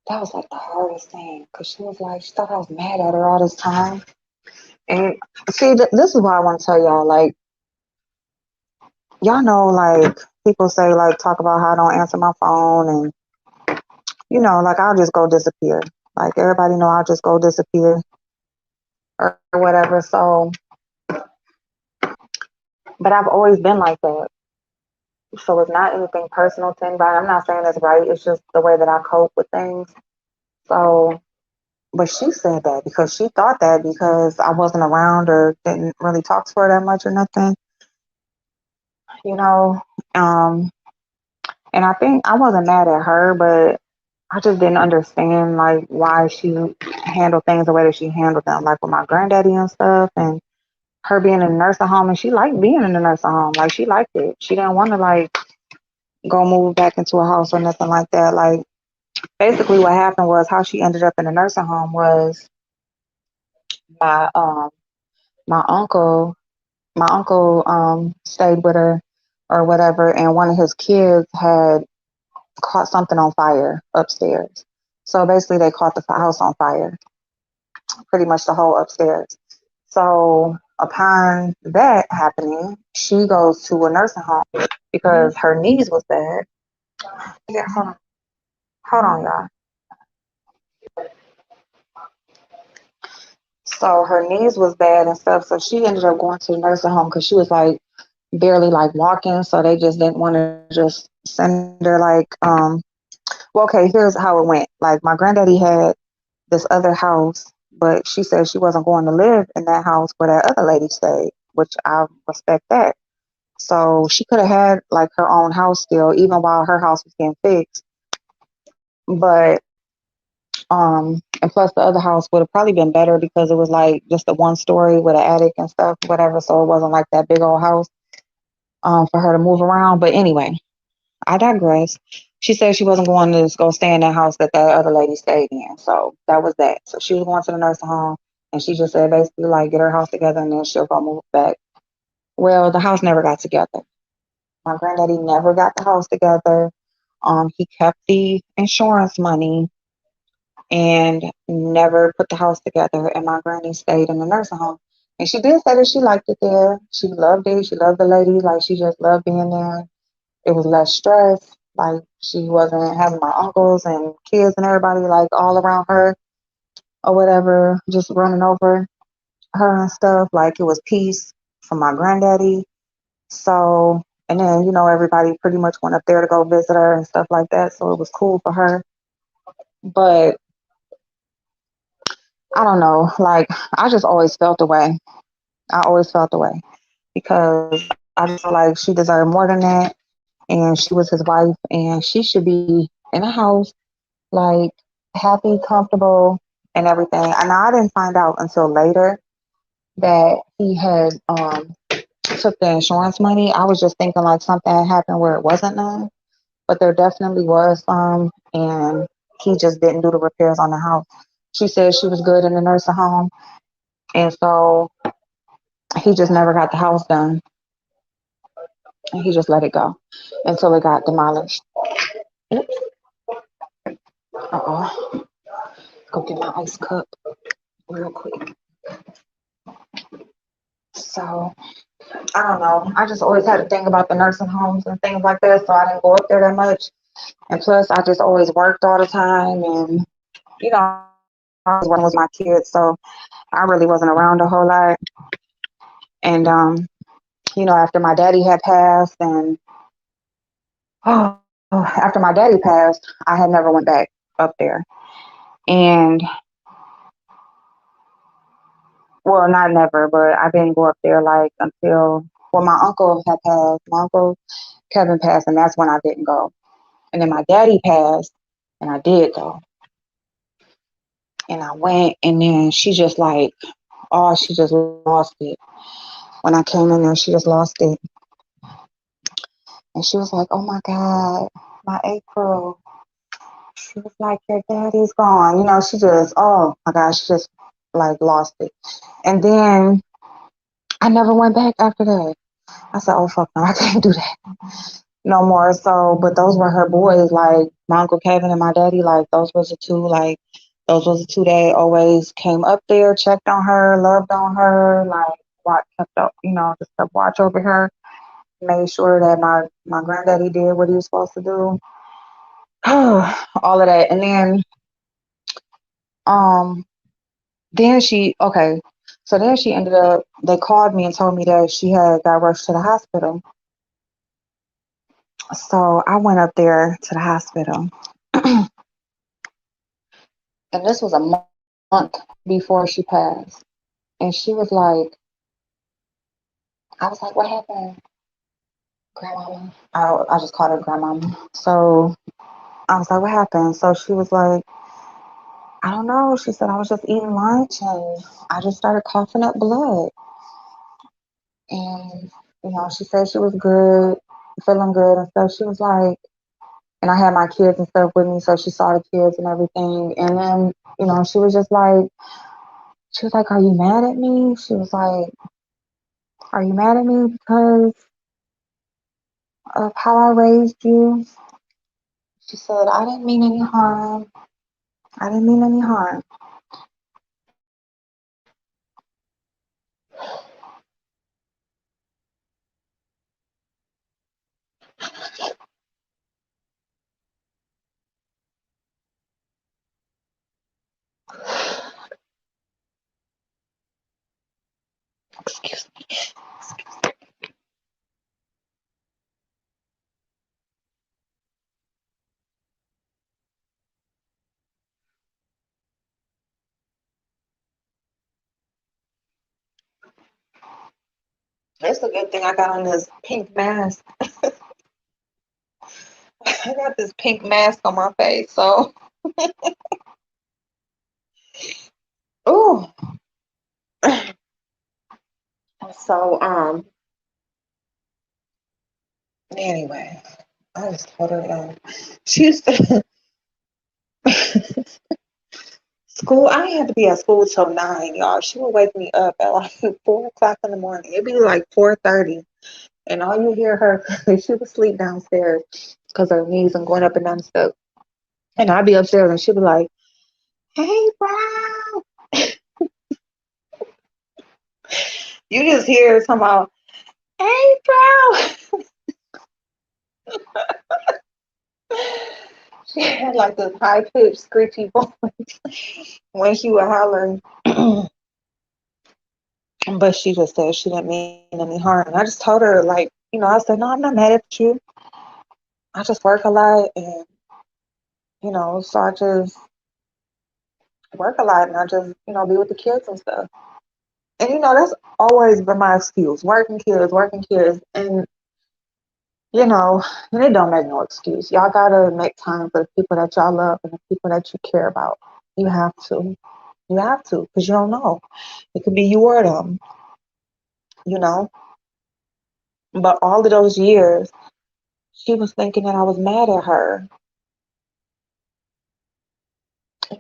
That was like the hardest thing, because she was like, she thought I was mad at her all this time. And see, this is what I want to tell y'all. Like, y'all know, like, people say, like, talk about how I don't answer my phone, and like, I'll just go disappear. Like, everybody know I'll just go disappear or whatever. So, but I've always been like that. So it's not anything personal to anybody. I'm not saying that's right. It's just the way that I cope with things. So, but she said that because she thought that because I wasn't around or didn't really talk to her that much or nothing, you know. And I think I wasn't mad at her, but I just didn't understand like why she handled things the way that she handled them, like with my granddaddy and stuff, and her being in a nursing home, and she liked being in the nursing home. Like she liked it. She didn't want to like go move back into a house or nothing like that. Like basically what happened was how she ended up in a nursing home was my my uncle stayed with her or whatever, and one of his kids had caught something on fire upstairs. So basically they caught the house on fire, pretty much the whole upstairs. So upon that happening, she goes to a nursing home because her knees was bad. Yeah, hold on, y'all. So her knees was bad and stuff. So she ended up going to the nursing home because she was like barely like walking. So they just didn't want to just send her like well, okay, here's how it went. Like my granddaddy had this other house, but she said she wasn't going to live in that house where that other lady stayed, which I respect that. So she could have had like her own house still, even while her house was getting fixed. But and plus the other house would have probably been better because it was like just a one story with an attic and stuff, whatever. So it wasn't like that big old house for her to move around. But anyway, I digress. She said she wasn't going to just go stay in that house that that other lady stayed in. So that was that. So she was going to the nursing home, and she just said basically like get her house together and then she'll go move back. Well, the house never got together. My granddaddy never got the house together. He kept the insurance money and never put the house together. And my granny stayed in the nursing home. And she did say that she liked it there. She loved it. She loved the lady. Like she just loved being there. It was less stress. Like she wasn't having my uncles and kids and everybody like all around her or whatever, just running over her and stuff. Like it was peace from my granddaddy. So, and then, you know, everybody pretty much went up there to go visit her and stuff like that. So it was cool for her. But I don't know, like I just always felt the way. I always felt the way because I just feel like she deserved more than that. And she was his wife and she should be in a house, like happy, comfortable, and everything. And I didn't find out until later that he had took the insurance money. I was just thinking like something had happened where it wasn't none, but there definitely was some, and he just didn't do the repairs on the house. She said she was good in the nursing home, and so he just never got the house done, and he just let it go until it got demolished. Oops. Uh-oh. Go get my ice cup real quick. So I don't know. I just always had to think about the nursing homes and things like that, so I didn't go up there that much. And plus, I just always worked all the time, and you know, I was working with my kids, so I really wasn't around a whole lot. And you know, after my daddy had passed, and after my daddy passed, I had never went back up there. And well, not never, but I didn't go up there like until well, my uncle had passed. My uncle Kevin passed, and that's when I didn't go. And then my daddy passed, and I did go. And I went, and then she just like, oh, she just lost it. When I came in there, she just lost it. And she was like, oh my God, my April. She was like, your daddy's gone. You know, she just, oh my gosh, she just like lost it. And then I never went back after that. I said, oh fuck no, I can't do that no more. So, but those were her boys, like my Uncle Kevin and my daddy, like those was the two, like those was the two that always came up there, checked on her, loved on her, like what kept up, you know, just kept watch over her, made sure that my granddaddy did what he was supposed to do. All of that. And um then she okay. So then she ended up they called me and told me that she had got rushed to the hospital. So I went up there to the hospital. And this was a month before she passed. And she was like, I was like, what happened? Grandmama. I just called her grandmama. So I was like, what happened? So she was like, I don't know. She said, I was just eating lunch and I just started coughing up blood. And, she said she was good, feeling good and stuff. She was like, and I had my kids and stuff with me. So she saw the kids and everything. And then, she was just like, are you mad at me? She was like, are you mad at me because of how I raised you? She said, I didn't mean any harm. I didn't mean any harm. Excuse me. It's a good thing I got on this pink mask. I got this pink mask on my face, so ooh. So anyway, I just told her she used to school. I had to be at school till 9, y'all. She would wake me up at like 4 o'clock in the morning. It'd be like 4:30, and all you hear her, she would sleep downstairs because her knees and going up and down the steps. And I'd be upstairs, and she'd be like, "Hey, Brown." You just hear her talking about, "Hey, Brown." She had like this high pitched, screechy voice when she would holler. But she just said she didn't mean any harm. And I just told her, like, I said, no, I'm not mad at you. I just work a lot and, so I just work a lot and I just, be with the kids and stuff. And, that's always been my excuse, working kids, working kids. And it don't make no excuse. Y'all gotta make time for the people that y'all love and the people that you care about. You have to. You have to, because you don't know. It could be you or them, you know. But all of those years, she was thinking that I was mad at her,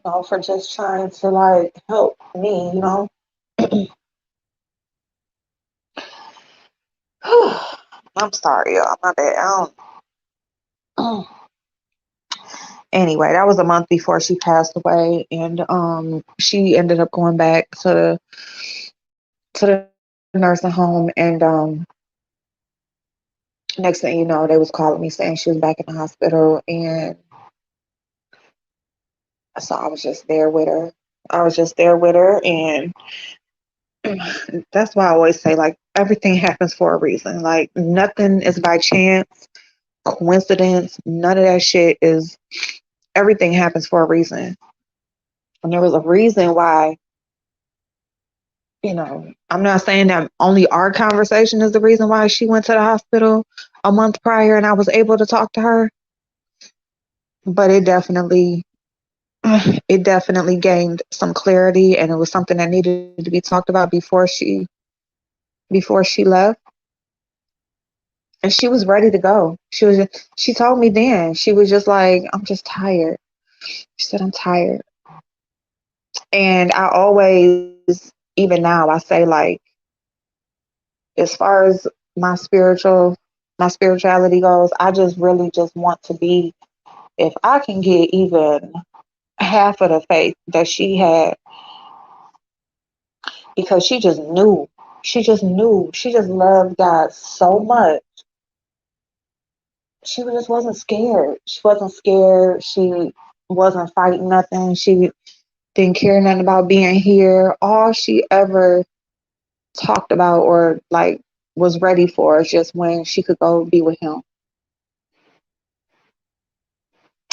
for just trying to like help me. I'm sorry, y'all. My bad. I don't. Anyway, that was a month before she passed away, and she ended up going back to the nursing home, and next thing you know, they was calling me saying she was back in the hospital, and so I was just there with her. I was just there with her, and that's why I always say, like, everything happens for a reason. Like, nothing is by chance, coincidence. None of that shit is. Everything happens for a reason, and there was a reason why. I'm not saying that only our conversation is the reason why she went to the hospital a month prior, and I was able to talk to her, but it definitely gained some clarity, and it was something that needed to be talked about before she left. And she was ready to go. She told me then, she was just like, I'm just tired. She said, I'm tired. And I always, even now, I say, like, as far as my spirituality goes, I just really just want to be, if I can get even half of the faith that she had, because she just knew. She just knew. She just loved God so much. She just wasn't scared. She wasn't scared. She wasn't fighting nothing. She didn't care nothing about being here. All she ever talked about or like was ready for is just when she could go be with him.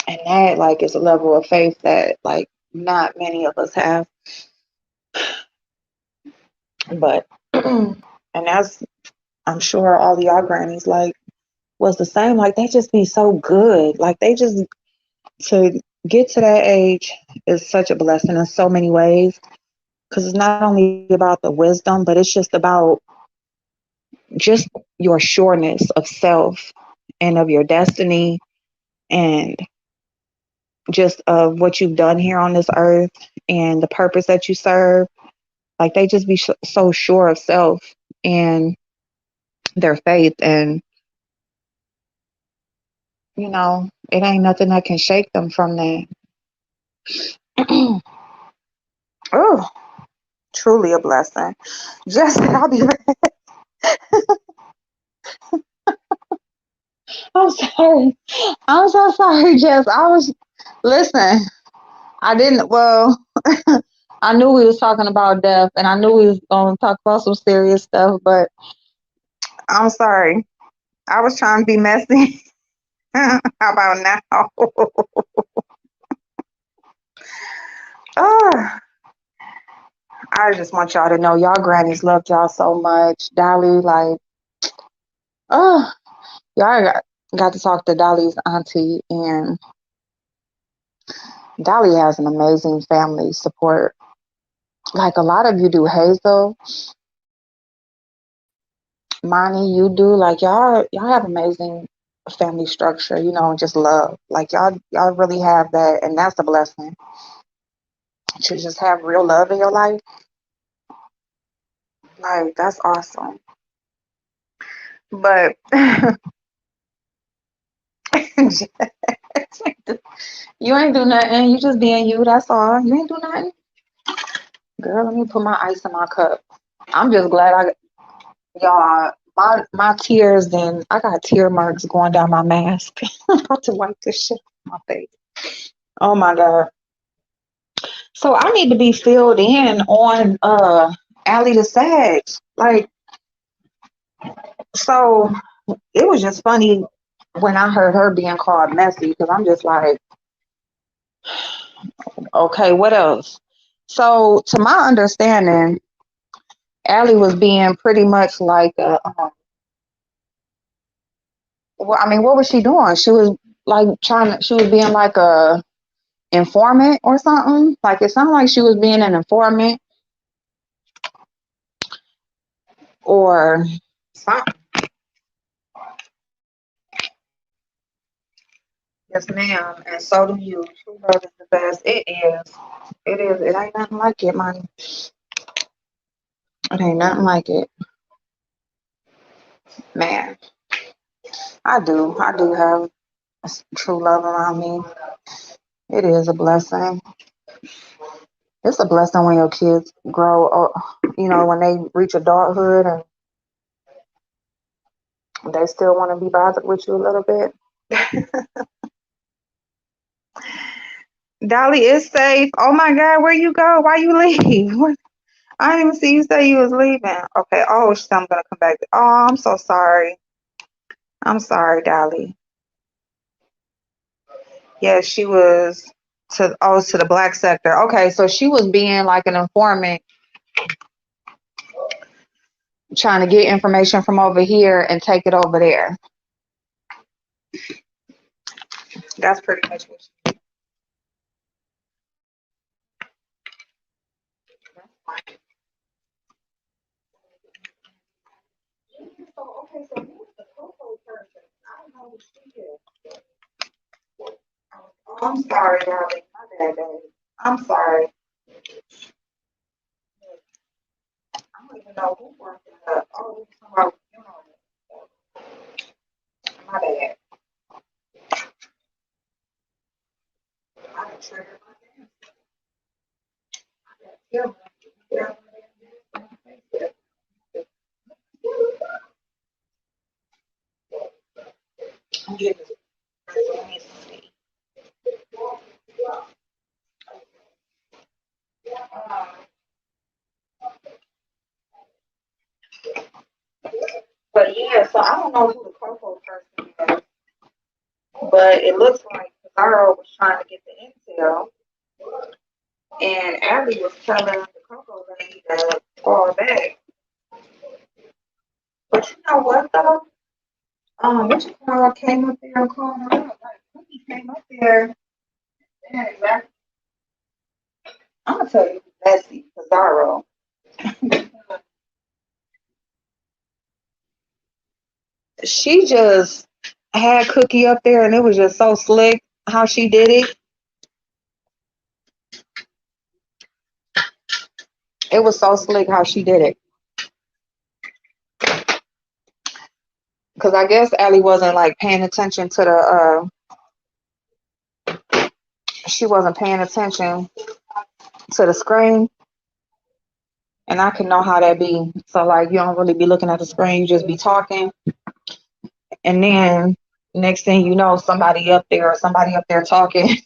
And that like is a level of faith that like not many of us have. But and that's, I'm sure all of y'all grannies like was the same. Like they just be so good. Like they just To get to that age is such a blessing in so many ways because it's not only about the wisdom, but it's just about just your sureness of self and of your destiny and just of what you've done here on this earth and the purpose that you serve. Like they just be so sure of self and their faith, and it ain't nothing that can shake them from that. Oh, truly a blessing. Just I'll be I'm sorry. I'm so sorry, Jess. Listen, I didn't, well, I knew we was talking about death and I knew we was going to talk about some serious stuff, but I'm sorry. I was trying to be messy. How about now? Ah, I just want y'all to know y'all grannies loved y'all so much. Dolly, like, oh, y'all got to talk to Dolly's auntie, and Dolly has an amazing family support. Like a lot of you do, Hazel, Monty, you do. Like y'all have amazing family structure, and just love. Like y'all really have that, and that's a blessing to just have real love in your life. Like that's awesome. But you ain't do nothing. You just being you. That's all. You ain't do nothing, girl. Let me put my ice in my cup. I'm just glad y'all. My tears. Then I got tear marks going down my mask. I'm about to wipe this shit off my face. Oh my god. So I need to be filled in on Allie the Sag. Like, so it was just funny when I heard her being called messy because I'm just like, okay, what else? So to my understanding, Allie was being pretty much like, well, I mean, what was she doing? She was like she was being like a informant or something. Like it sounded like she was being an informant or something. Yes, ma'am. And so do you. True love is the best. It is. It is. It ain't nothing like it, money. It ain't nothing like it. Man, I do. I do have true love around me. It is a blessing. It's a blessing when your kids grow up, when they reach adulthood and they still want to be bothered with you a little bit. Dolly is safe. Oh my God, where you go? Why you leave? I didn't even see you say you was leaving. Okay. Oh, she said I'm gonna come back. Oh, I'm so sorry. I'm sorry, Dolly. Yeah, she was to the black sector. Okay, so she was being like an informant, trying to get information from over here and take it over there. That's pretty much what so okay, so who's the Coco person? I don't know who she is. Oh, I'm sorry, darling. My bad, baby. I'm sorry. I don't even know who worked it up. Oh, somehow, my bad. I done triggered my damn. Yeah, I'm getting it. Let me see. But yeah, so I don't know who the Coco person is, but it looks like the girl was trying to get the intel, and Abby was telling the Coco lady to call back. But you know what though? Which girl came up there and called her up? Like, Cookie came up there. Yeah, exactly. I'm gonna tell you, Bessie Pizarro. She just had Cookie up there, and it was just so slick how she did it. It was so slick how she did it. Because I guess Allie wasn't like paying attention to the. She wasn't paying attention to the screen, and I can know how that be. So like, you don't really be looking at the screen, you just be talking, and then next thing you know, somebody up there talking.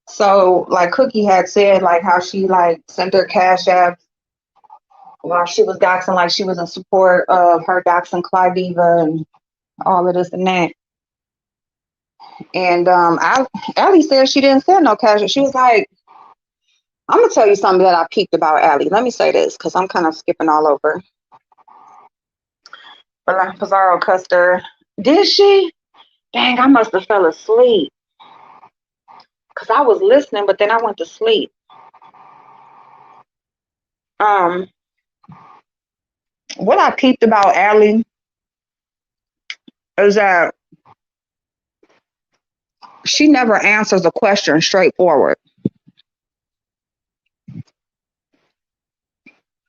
So like Cookie had said like how she like sent her cash app while she was doxing, like she was in support of her doxing Clydiva and all of this and that. And Allie said she didn't send no cash. She was like, I'm gonna tell you something that I peeped about Allie. Let me say this because I'm kind of skipping all over. But Pizarro cussed her. Did she? Dang, I must have fell asleep because I was listening, but then I went to sleep. Um, what I peeped about Allie is that she never answers a question straightforward.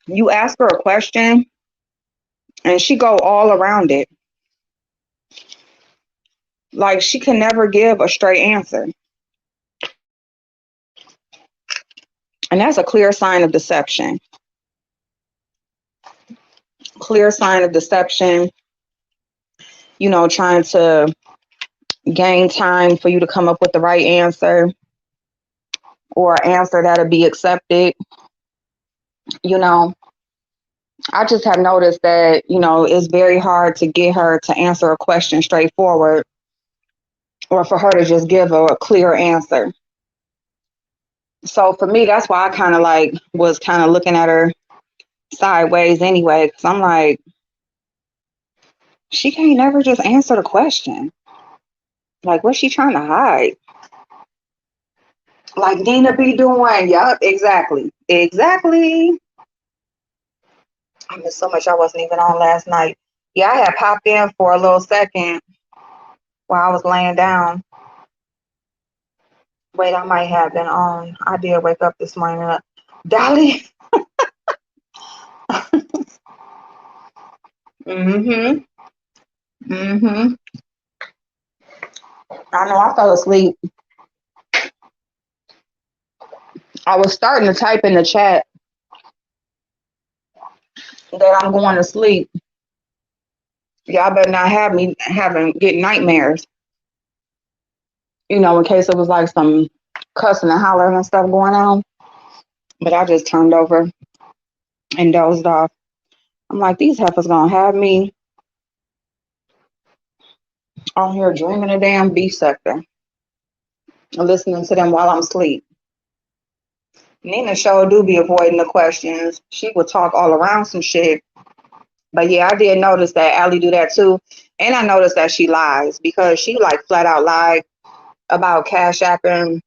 You ask her a question and she go all around it. Like she can never give a straight answer. And that's a clear sign of deception. Clear sign of deception, trying to gain time for you to come up with the right answer or answer that'll be accepted. You know, I just have noticed that, it's very hard to get her to answer a question straightforward or for her to just give a clear answer. So for me, that's why I kind of like was kind of looking at her sideways anyway, because I'm like, she can't never just answer the question. Like, what's she trying to hide? Like Nina be doing. Yup, exactly. Exactly. I missed so much I wasn't even on last night. Yeah, I had popped in for a little second while I was laying down. Wait, I might have been on. I did wake up this morning. Dolly. Mm-hmm. Mm-hmm. I know I fell asleep. I was starting to type in the chat that I'm going to sleep. Y'all better not have me getting nightmares. In case it was like some cussing and hollering and stuff going on. But I just turned over and dozed off. I'm like, these heifers gonna have me on here dreaming a damn beef sector, listening to them while I'm asleep. Nina sure do be avoiding the questions. She would talk all around some shit. But yeah, I did notice that Allie do that too. And I noticed that she lies because she like flat out lied about Cash App and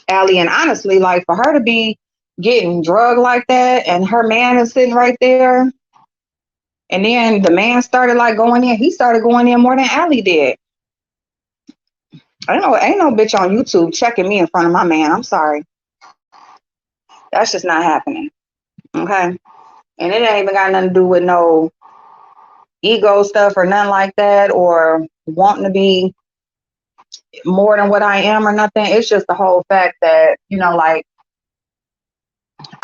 Allie. And honestly, like for her to be getting drugged like that and her man is sitting right there. And then the man started like going in. He started going in more than Allie did. I don't know. Ain't no bitch on YouTube checking me in front of my man. I'm sorry. That's just not happening. Okay. And it ain't even got nothing to do with no ego stuff or nothing like that or wanting to be more than what I am or nothing. It's just the whole fact that, like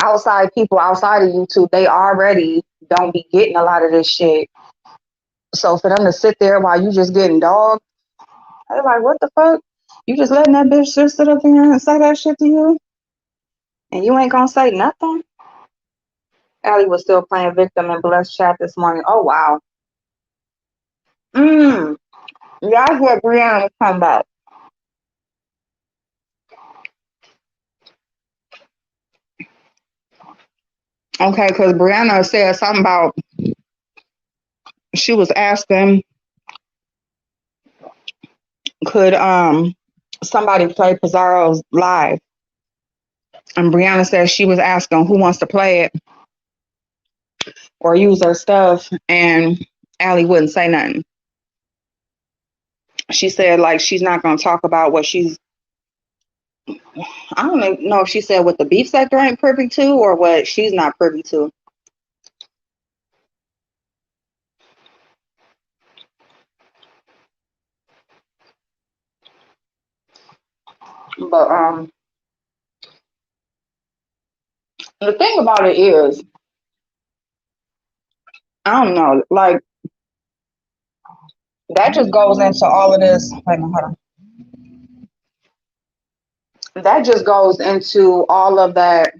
outside people outside of YouTube, they already don't be getting a lot of this shit. So for them to sit there while you just getting dogged, they're like, what the fuck? You just letting that bitch just sit up there and say that shit to you? And you ain't gonna say nothing? Allie was still playing victim in Blessed chat this morning. Oh, wow. Y'all hear Brianna come back. Okay, because Brianna said something about she was asking could somebody played Pizarro's live, and Brianna said she was asking who wants to play it or use her stuff, and Allie wouldn't say nothing. She said like she's not gonna talk about what she's. I don't even know if she said what the beef sector ain't privy to or what she's not privy to. But the thing about it is, I don't know, like that just goes into all of this. Wait a minute, hold on. That just goes into all of that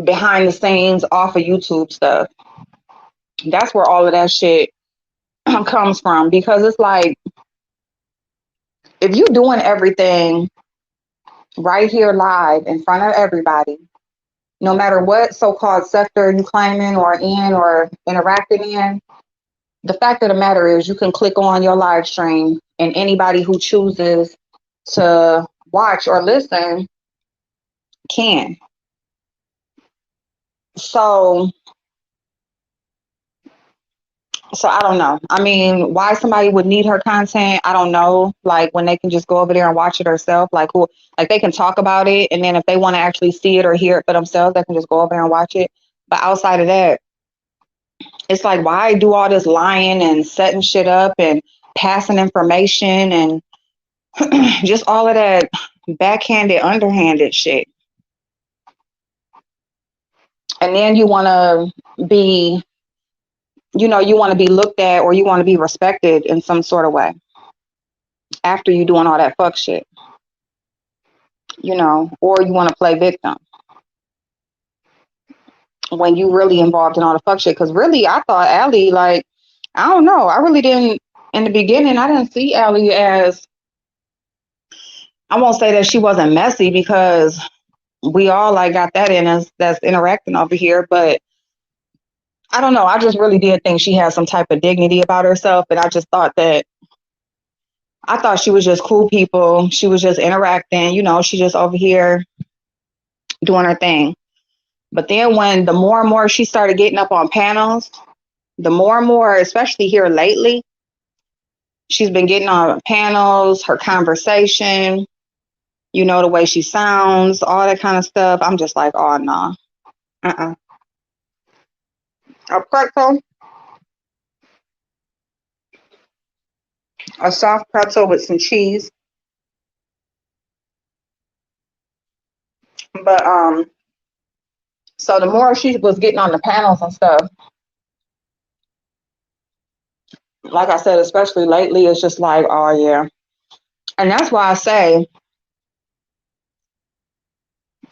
behind the scenes off of YouTube stuff. That's where all of that shit comes from because it's like if you doing everything right here live in front of everybody, no matter what so-called sector you claiming or in or interacting in, the fact of the matter is you can click on your live stream and anybody who chooses to watch or listen can. So So I don't know. I mean, why somebody would need her content, I don't know. Like when they can just go over there and watch it herself. Like who like they can talk about it and then if they want to actually see it or hear it for themselves, they can just go over there and watch it. But outside of that, it's like why do all this lying and setting shit up and passing information and just all of that backhanded, underhanded shit. And then you wanna be you want to be looked at or you want to be respected in some sort of way after you doing all that fuck shit. Or you want to play victim when you really involved in all the fuck shit. Because really, I thought Allie, like, I don't know. I really didn't, in the beginning, I didn't see Allie as, I won't say that she wasn't messy because we all like got that in us that's interacting over here. But I don't know. I just really did think she had some type of dignity about herself. And I just thought that, I thought she was just cool people. She was just interacting, she just over here doing her thing. But then when the more and more she started getting up on panels, the more and more, especially here lately, she's been getting on panels, her conversation, the way she sounds, all that kind of stuff. I'm just like, oh, no. Uh-uh. A pretzel, a soft pretzel with some cheese. But, so the more she was getting on the panels and stuff, like I said, especially lately, it's just like, oh, yeah. And that's why I say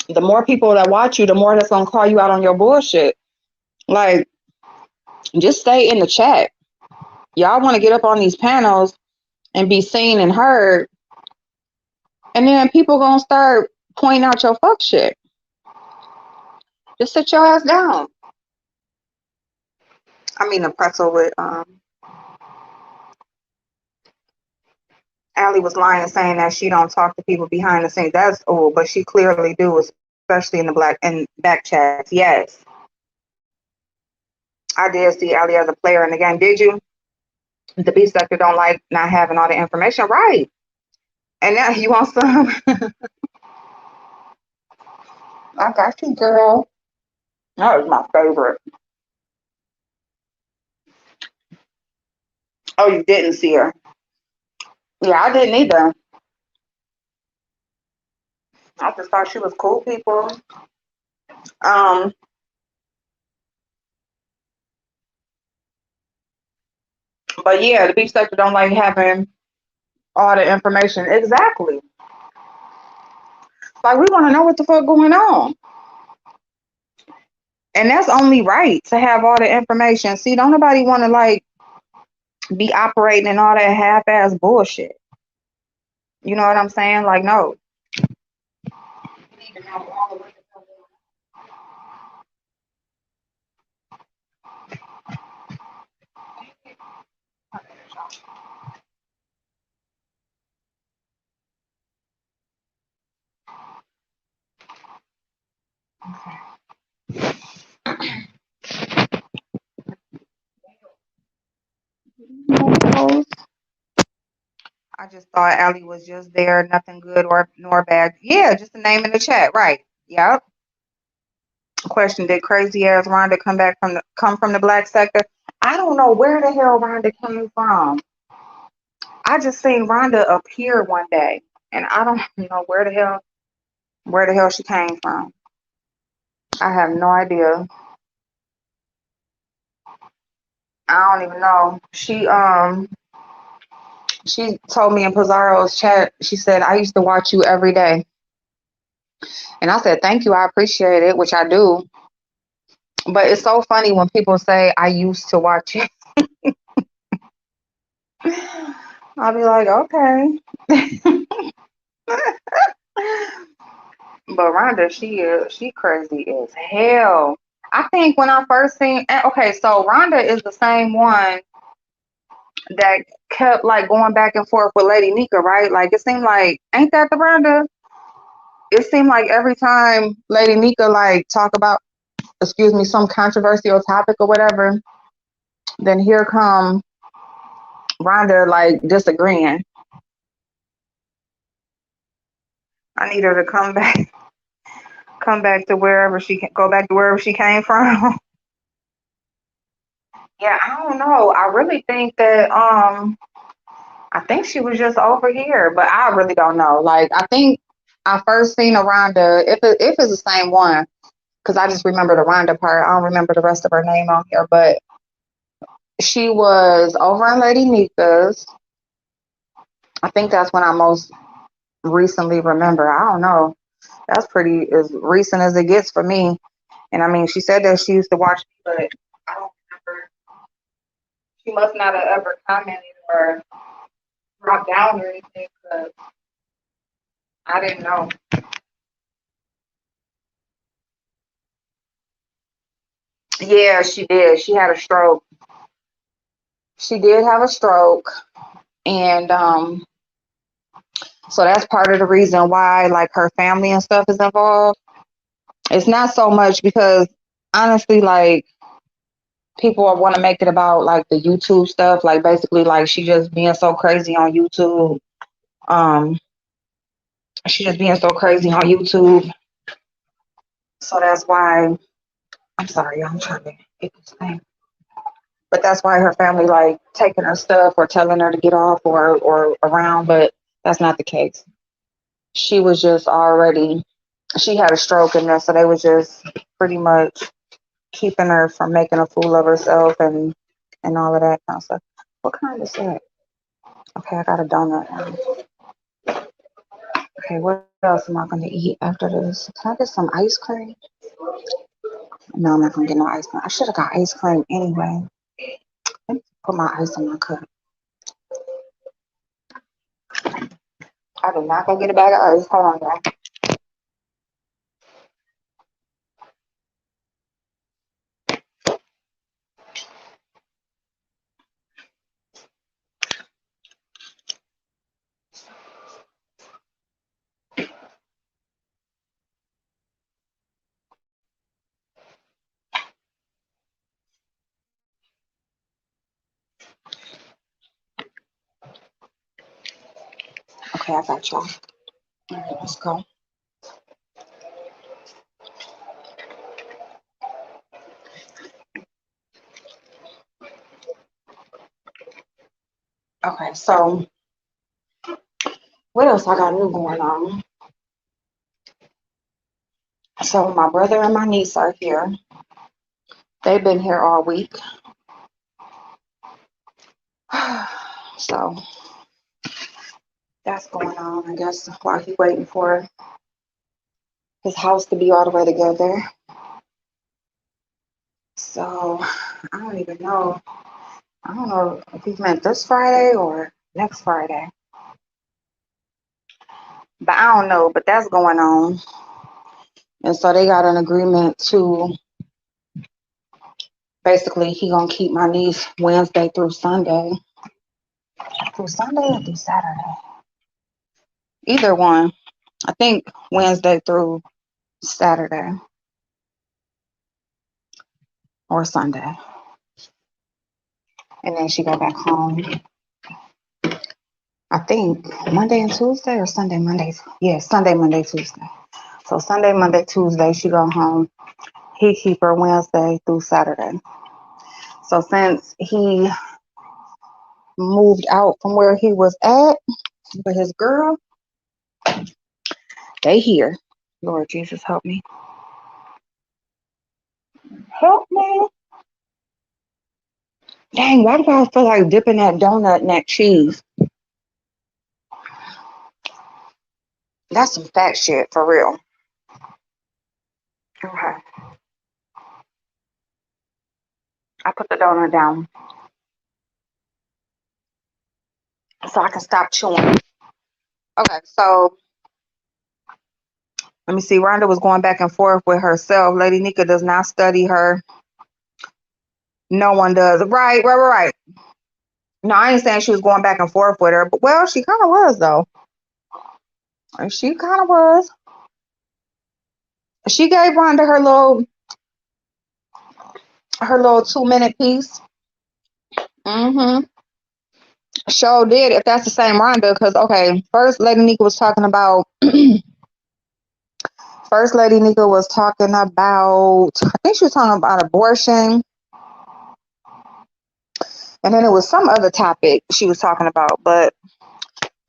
the more people that watch you, the more that's going to call you out on your bullshit. Like, just stay in the chat. Y'all want to get up on these panels and be seen and heard, and then people gonna start pointing out your fuck shit. Just sit your ass down. I mean, the pretzel with Allie was lying saying that she don't talk to people behind the scenes. That's old, but she clearly do, especially in the black and back chats. Yes, I did see Allie as a player in the game. Did you? The B sector don't like not having all the information, right? And now you want some? I got you, girl. That was my favorite. Oh, you didn't see her? Yeah, I didn't either. I just thought she was cool people. Um, but yeah, the beef sector don't like having all the information. Exactly. Like we want to know what the fuck going on. And that's only right to have all the information. See, don't nobody want to like be operating in all that half ass bullshit. You know what I'm saying? Like, no. I just thought Allie was just there, nothing good or nor bad. Yeah, just the name in the chat, right? Yep. Question: did crazy ass Rhonda come from the black sector? I don't know where the hell Rhonda came from. I just seen Rhonda appear one day, and I don't know where the hell she came from. I have no idea. I don't even know. She told me in Pizarro's chat. She said I used to watch you every day, and I said thank you. I appreciate it, which I do. But it's so funny when people say I used to watch you. I'll be like, okay. But Rhonda, she crazy as hell. I think when I first seen, okay, so Rhonda is the same one that kept like going back and forth with Lady Nika, right? Like it seemed like, ain't that the Rhonda? It seemed like every time Lady Nika like talk about, excuse me, some controversial topic or whatever, then here come Rhonda like disagreeing. I need her to come back to wherever she can go back to wherever she came from. Yeah, I don't know. I really think that I think she was just over here, but I really don't know. Like I think I first seen a Rhonda, if it's the same one, because I just remember the Rhonda part. I don't remember the rest of her name on here, but she was over in Lady Nika's. I think that's when I most recently remember. I don't know. That's pretty as recent as it gets for me. And I mean, she said that she used to watch me, but I don't remember. She must not have ever commented or dropped down or anything because I didn't know. Yeah, she did. She had a stroke. She did have a stroke, and so that's part of the reason why like her family and stuff is involved. It's not so much because honestly, like people want to make it about like the YouTube stuff, like basically like she just being so crazy on YouTube. Um, she just being so crazy on YouTube. So that's why I'm sorry, I'm trying to get this thing. But that's why her family like taking her stuff or telling her to get off or around, but that's not the case. She was just already she had a stroke in there, so they was just pretty much keeping her from making a fool of herself and all of that kind of stuff. What kind is that? Okay, I got a donut now. Okay, what else am I gonna eat after this? Can I get some ice cream? No, I'm not gonna get no ice cream. I should have got ice cream anyway. Let me put my ice in my cup. I did not go get a bag of ice. Hold on, y'all. Okay, I got y'all. All right, let's go. Okay, so what else I got new going on? So my brother and my niece are here. They've been here all week. So that's going on, I guess, while he's waiting for his house to be all the way together. So I don't even know. I don't know if he meant this Friday or next Friday. But I don't know. But that's going on. And so they got an agreement to basically he gonna keep my niece Wednesday through Sunday. Through Sunday or through Saturday? Either one. I think Wednesday through Saturday or Sunday. And then she go back home. I think Monday and Tuesday or Sunday, Monday. Yeah, Sunday, Monday, Tuesday. So Sunday, Monday, Tuesday, she go home. He keep her Wednesday through Saturday. So since he moved out from where he was at with his girl, they here. Lord Jesus, help me. Help me. Dang, why do I feel like dipping that donut in that cheese? That's some fat shit for real. Okay. I put the donut down so I can stop chewing. Okay, so let me see. Rhonda was going back and forth with herself. Lady Nika does not study her. No one does. Right. No, I ain't saying she was going back and forth with her, but well, she kind of was though. She kind of was. She gave Rhonda her little 2-minute piece. Mm-hmm. Sure did. If that's the same Rhonda, because okay, first Lady Nika was talking about. First Lady Nika was talking about. I think she was talking about abortion, and then it was some other topic she was talking about. But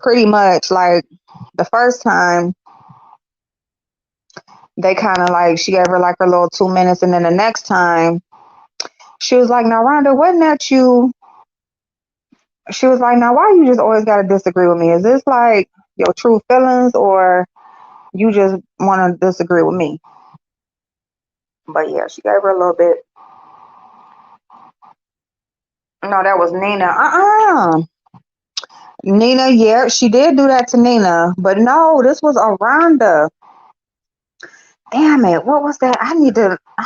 pretty much, like the first time, they kind of like she gave her like her little 2 minutes, and then the next time she was like, "Now, Rhonda, wasn't that you?" She was like, "Now, why you just always got to disagree with me? Is this like your true feelings, or you just want to disagree with me?" But yeah, she gave her a little bit. No, that was Nina. Nina, yeah, she did do that to Nina. But no, this was a Rhonda. Damn it. What was that? I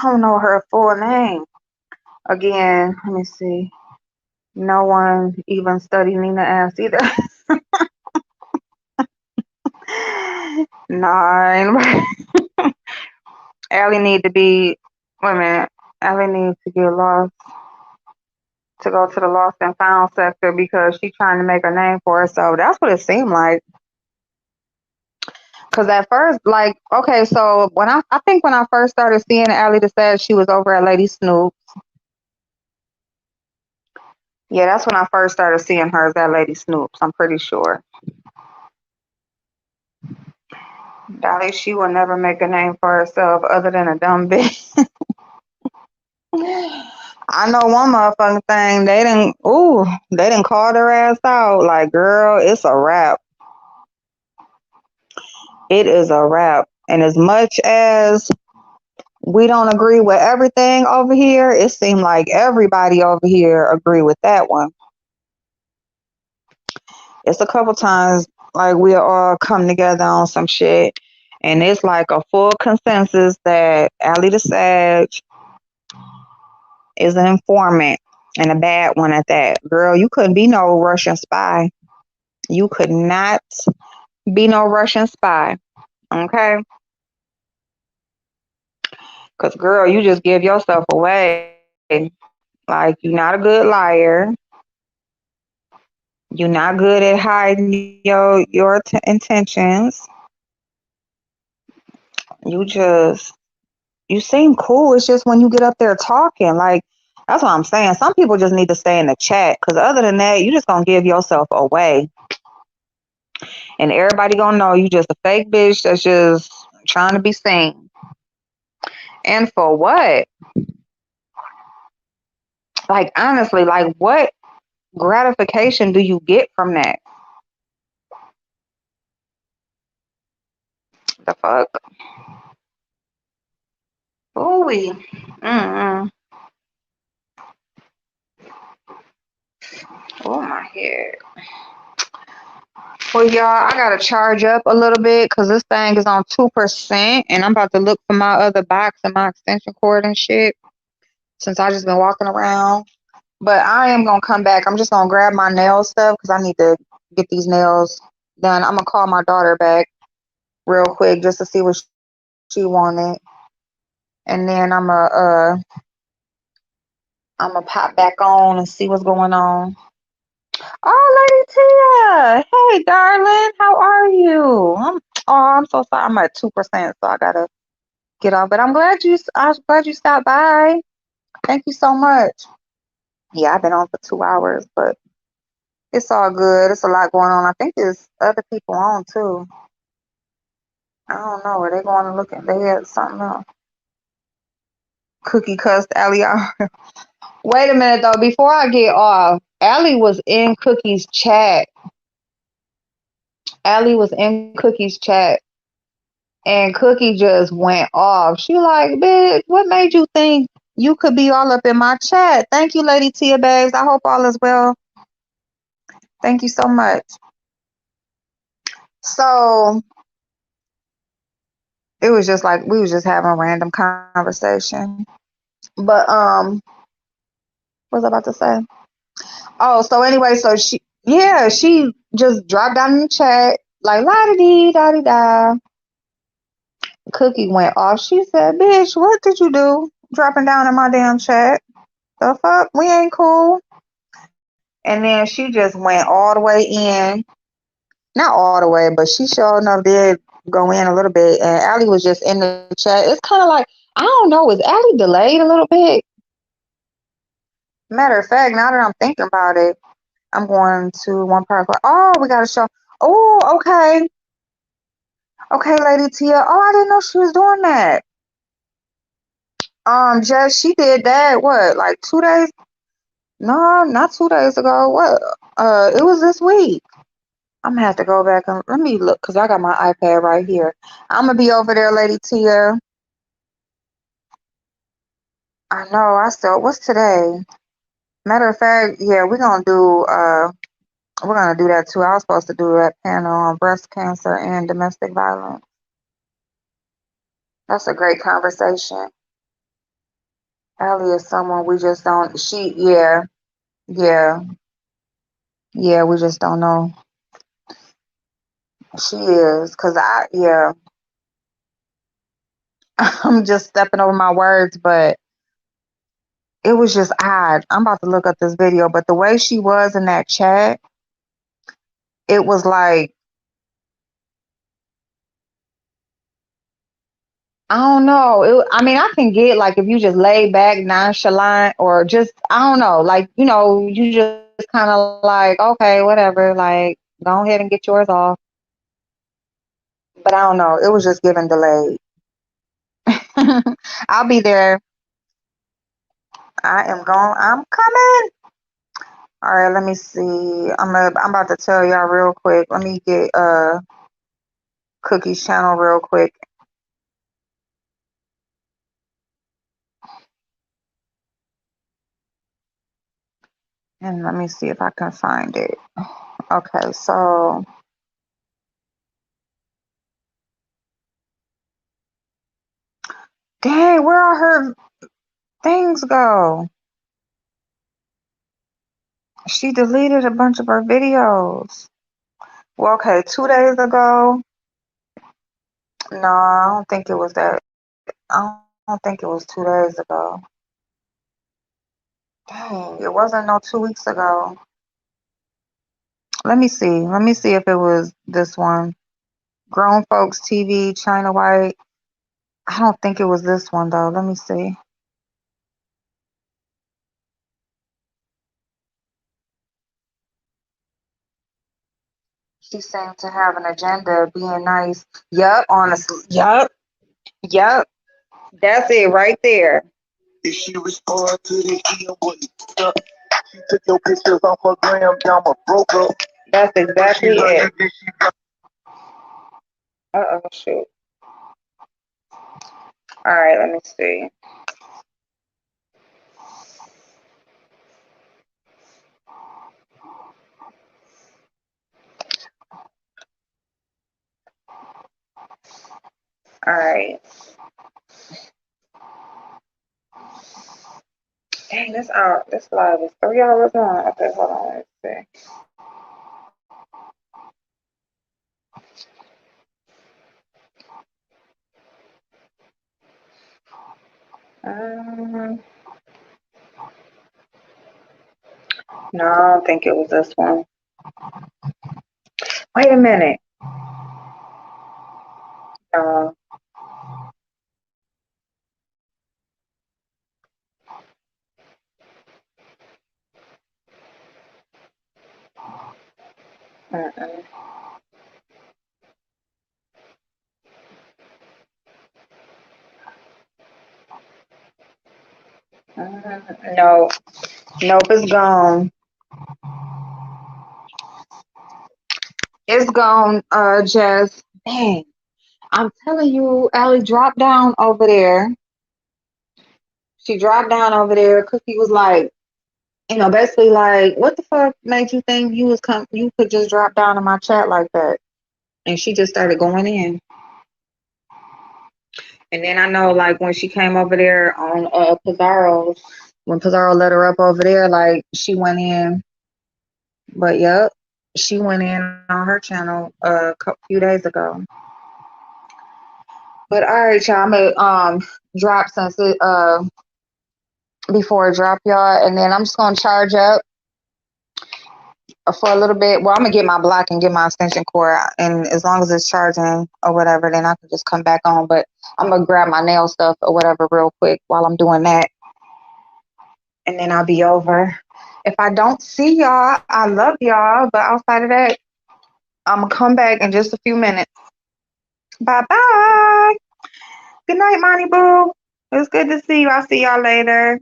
don't know her full name. Again, let me see. No one even studied Nina ass either. 9. Allie need to be, wait a minute. Allie needs to get lost, to go to the lost and found sector because she's trying to make a name for herself. That's what it seemed like. Because at first, like, okay, so I think when I first started seeing Allie said she was over at Lady Snoop. Yeah, that's when I first started seeing her as that Lady Snoops. I'm pretty sure. Dolly, she will never make a name for herself other than a dumb bitch. I know one motherfucking thing. They didn't call their ass out. Like, girl, it's a wrap. It is a wrap. And as much as we don't agree with everything over here, it seemed like everybody over here agree with that one. It's a couple times like we'll all come together on some shit, and it's like a full consensus that Allie the Sage is an informant and a bad one at that. Girl, you couldn't be no Russian spy. You could not be no Russian spy. Okay? Because, girl, you just give yourself away. Like, you're not a good liar. You're not good at hiding your intentions. You seem cool. It's just when you get up there talking, like, that's what I'm saying. Some people just need to stay in the chat because other than that, you just gonna give yourself away, and everybody gonna know you just a fake bitch that's just trying to be seen. And for what? Like, honestly, like, what gratification do you get from that? The fuck? Ooh, oh my head. Well, y'all, I gotta charge up a little bit because this thing is on 2%, and I'm about to look for my other box and my extension cord and shit since I just been walking around. But I am gonna come back. I'm just gonna grab my nail stuff because I need to get these nails done. I'm gonna call my daughter back real quick just to see what she wanted, and then I'm gonna I'm gonna pop back on and see what's going on. Oh, Lady Tia. Hey, darling. How are you? I'm so sorry. I'm at 2%, so I gotta get off. But I'm glad you stopped by. Thank you so much. Yeah, I've been on for 2 hours, but it's all good. It's a lot going on. I think there's other people on too. I don't know. Are they going to look at they had something else? Cookie cussed Allie out. Wait a minute though. Before I get off, Allie was in Cookie's chat. Allie was in Cookie's chat, and Cookie just went off. She like, bitch, what made you think you could be all up in my chat? Thank you, Lady Tia Babes. I hope all is well. Thank you so much. So it was just like we was just having a random conversation. But what was I about to say? Oh, so anyway, so she just dropped down in the chat like la di dee da di da. Cookie went off. She said, "Bitch, what did you do? Dropping down in my damn chat? The fuck? We ain't cool." And then she just went all the way in. Not all the way, but she sure enough did go in a little bit. And Allie was just in the chat. It's kind of like I don't know. Is Allie delayed a little bit? Matter of fact, now that I'm thinking about it, I'm going to one part. Oh, we got a show. Oh, okay. Okay, Lady Tia. Oh, I didn't know she was doing that. Jess, she did that, what, like 2 days? No, not 2 days ago. What? It was this week. I'm gonna have to go back and let me look because I got my iPad right here. I'm gonna be over there, Lady Tia. I know. I still. What's today? Matter of fact, yeah, we're gonna do that too. I was supposed to do that panel on breast cancer and domestic violence. That's a great conversation. Allie is someone we just don't. Yeah, yeah. We just don't know. She is, cause yeah. I'm just stepping over my words, but it was just odd. I'm about to look up this video, but the way she was in that chat, it was like, I don't know. I mean, I can get like if you just lay back, nonchalant, or just I don't know, like you just kind of like okay, whatever, like go ahead and get yours off. But I don't know. It was just giving delayed. I'll be there. I am going. I'm coming. All right. Let me see. I'm about to tell y'all real quick. Let me get Cookie's channel real quick. And let me see if I can find it. Okay, so dang, where all her things go? She deleted a bunch of her videos. Well, okay, 2 days ago. No, I don't think it was that. I don't think it was 2 days ago. Dang, it wasn't no 2 weeks ago. Let me see. Let me see if it was this one. Grown Folks TV, China White. I don't think it was this one though. Let me see. She seemed to have an agenda, being nice. Yup, honestly. Yup. Yup. That's it right there. If she respond to the DM with stuff, she took your pictures off her gram, down my broke up. That's exactly it. Uh-oh, shoot. All right, let me see. All right. Dang, this live is 3 hours long. Okay, hold on, let's see. Um, No, I don't think it was this one. Wait a minute. No. Mm-mm. No. Nope, it's gone. It's gone, Jess. Dang. I'm telling you, Allie dropped down over there. She dropped down over there. Cookie was like, basically like, what the fuck made you think you could just drop down in my chat like that? And she just started going in. And then I know like when she came over there on Pizarro, when Pizarro let her up over there, like she went in. But yep, she went in on her channel a few days ago. But all right, y'all, I'm gonna drop since it before I drop y'all, and then I'm just gonna charge up for a little bit. Well, I'm gonna get my block and get my extension cord, and as long as it's charging or whatever, then I can just come back on. But I'm gonna grab my nail stuff or whatever real quick while I'm doing that, and then I'll be over. If I don't see y'all, I love y'all. But outside of that, I'm gonna come back in just a few minutes. Bye bye. Good night, Monty Boo. It was good to see you. I'll see y'all later.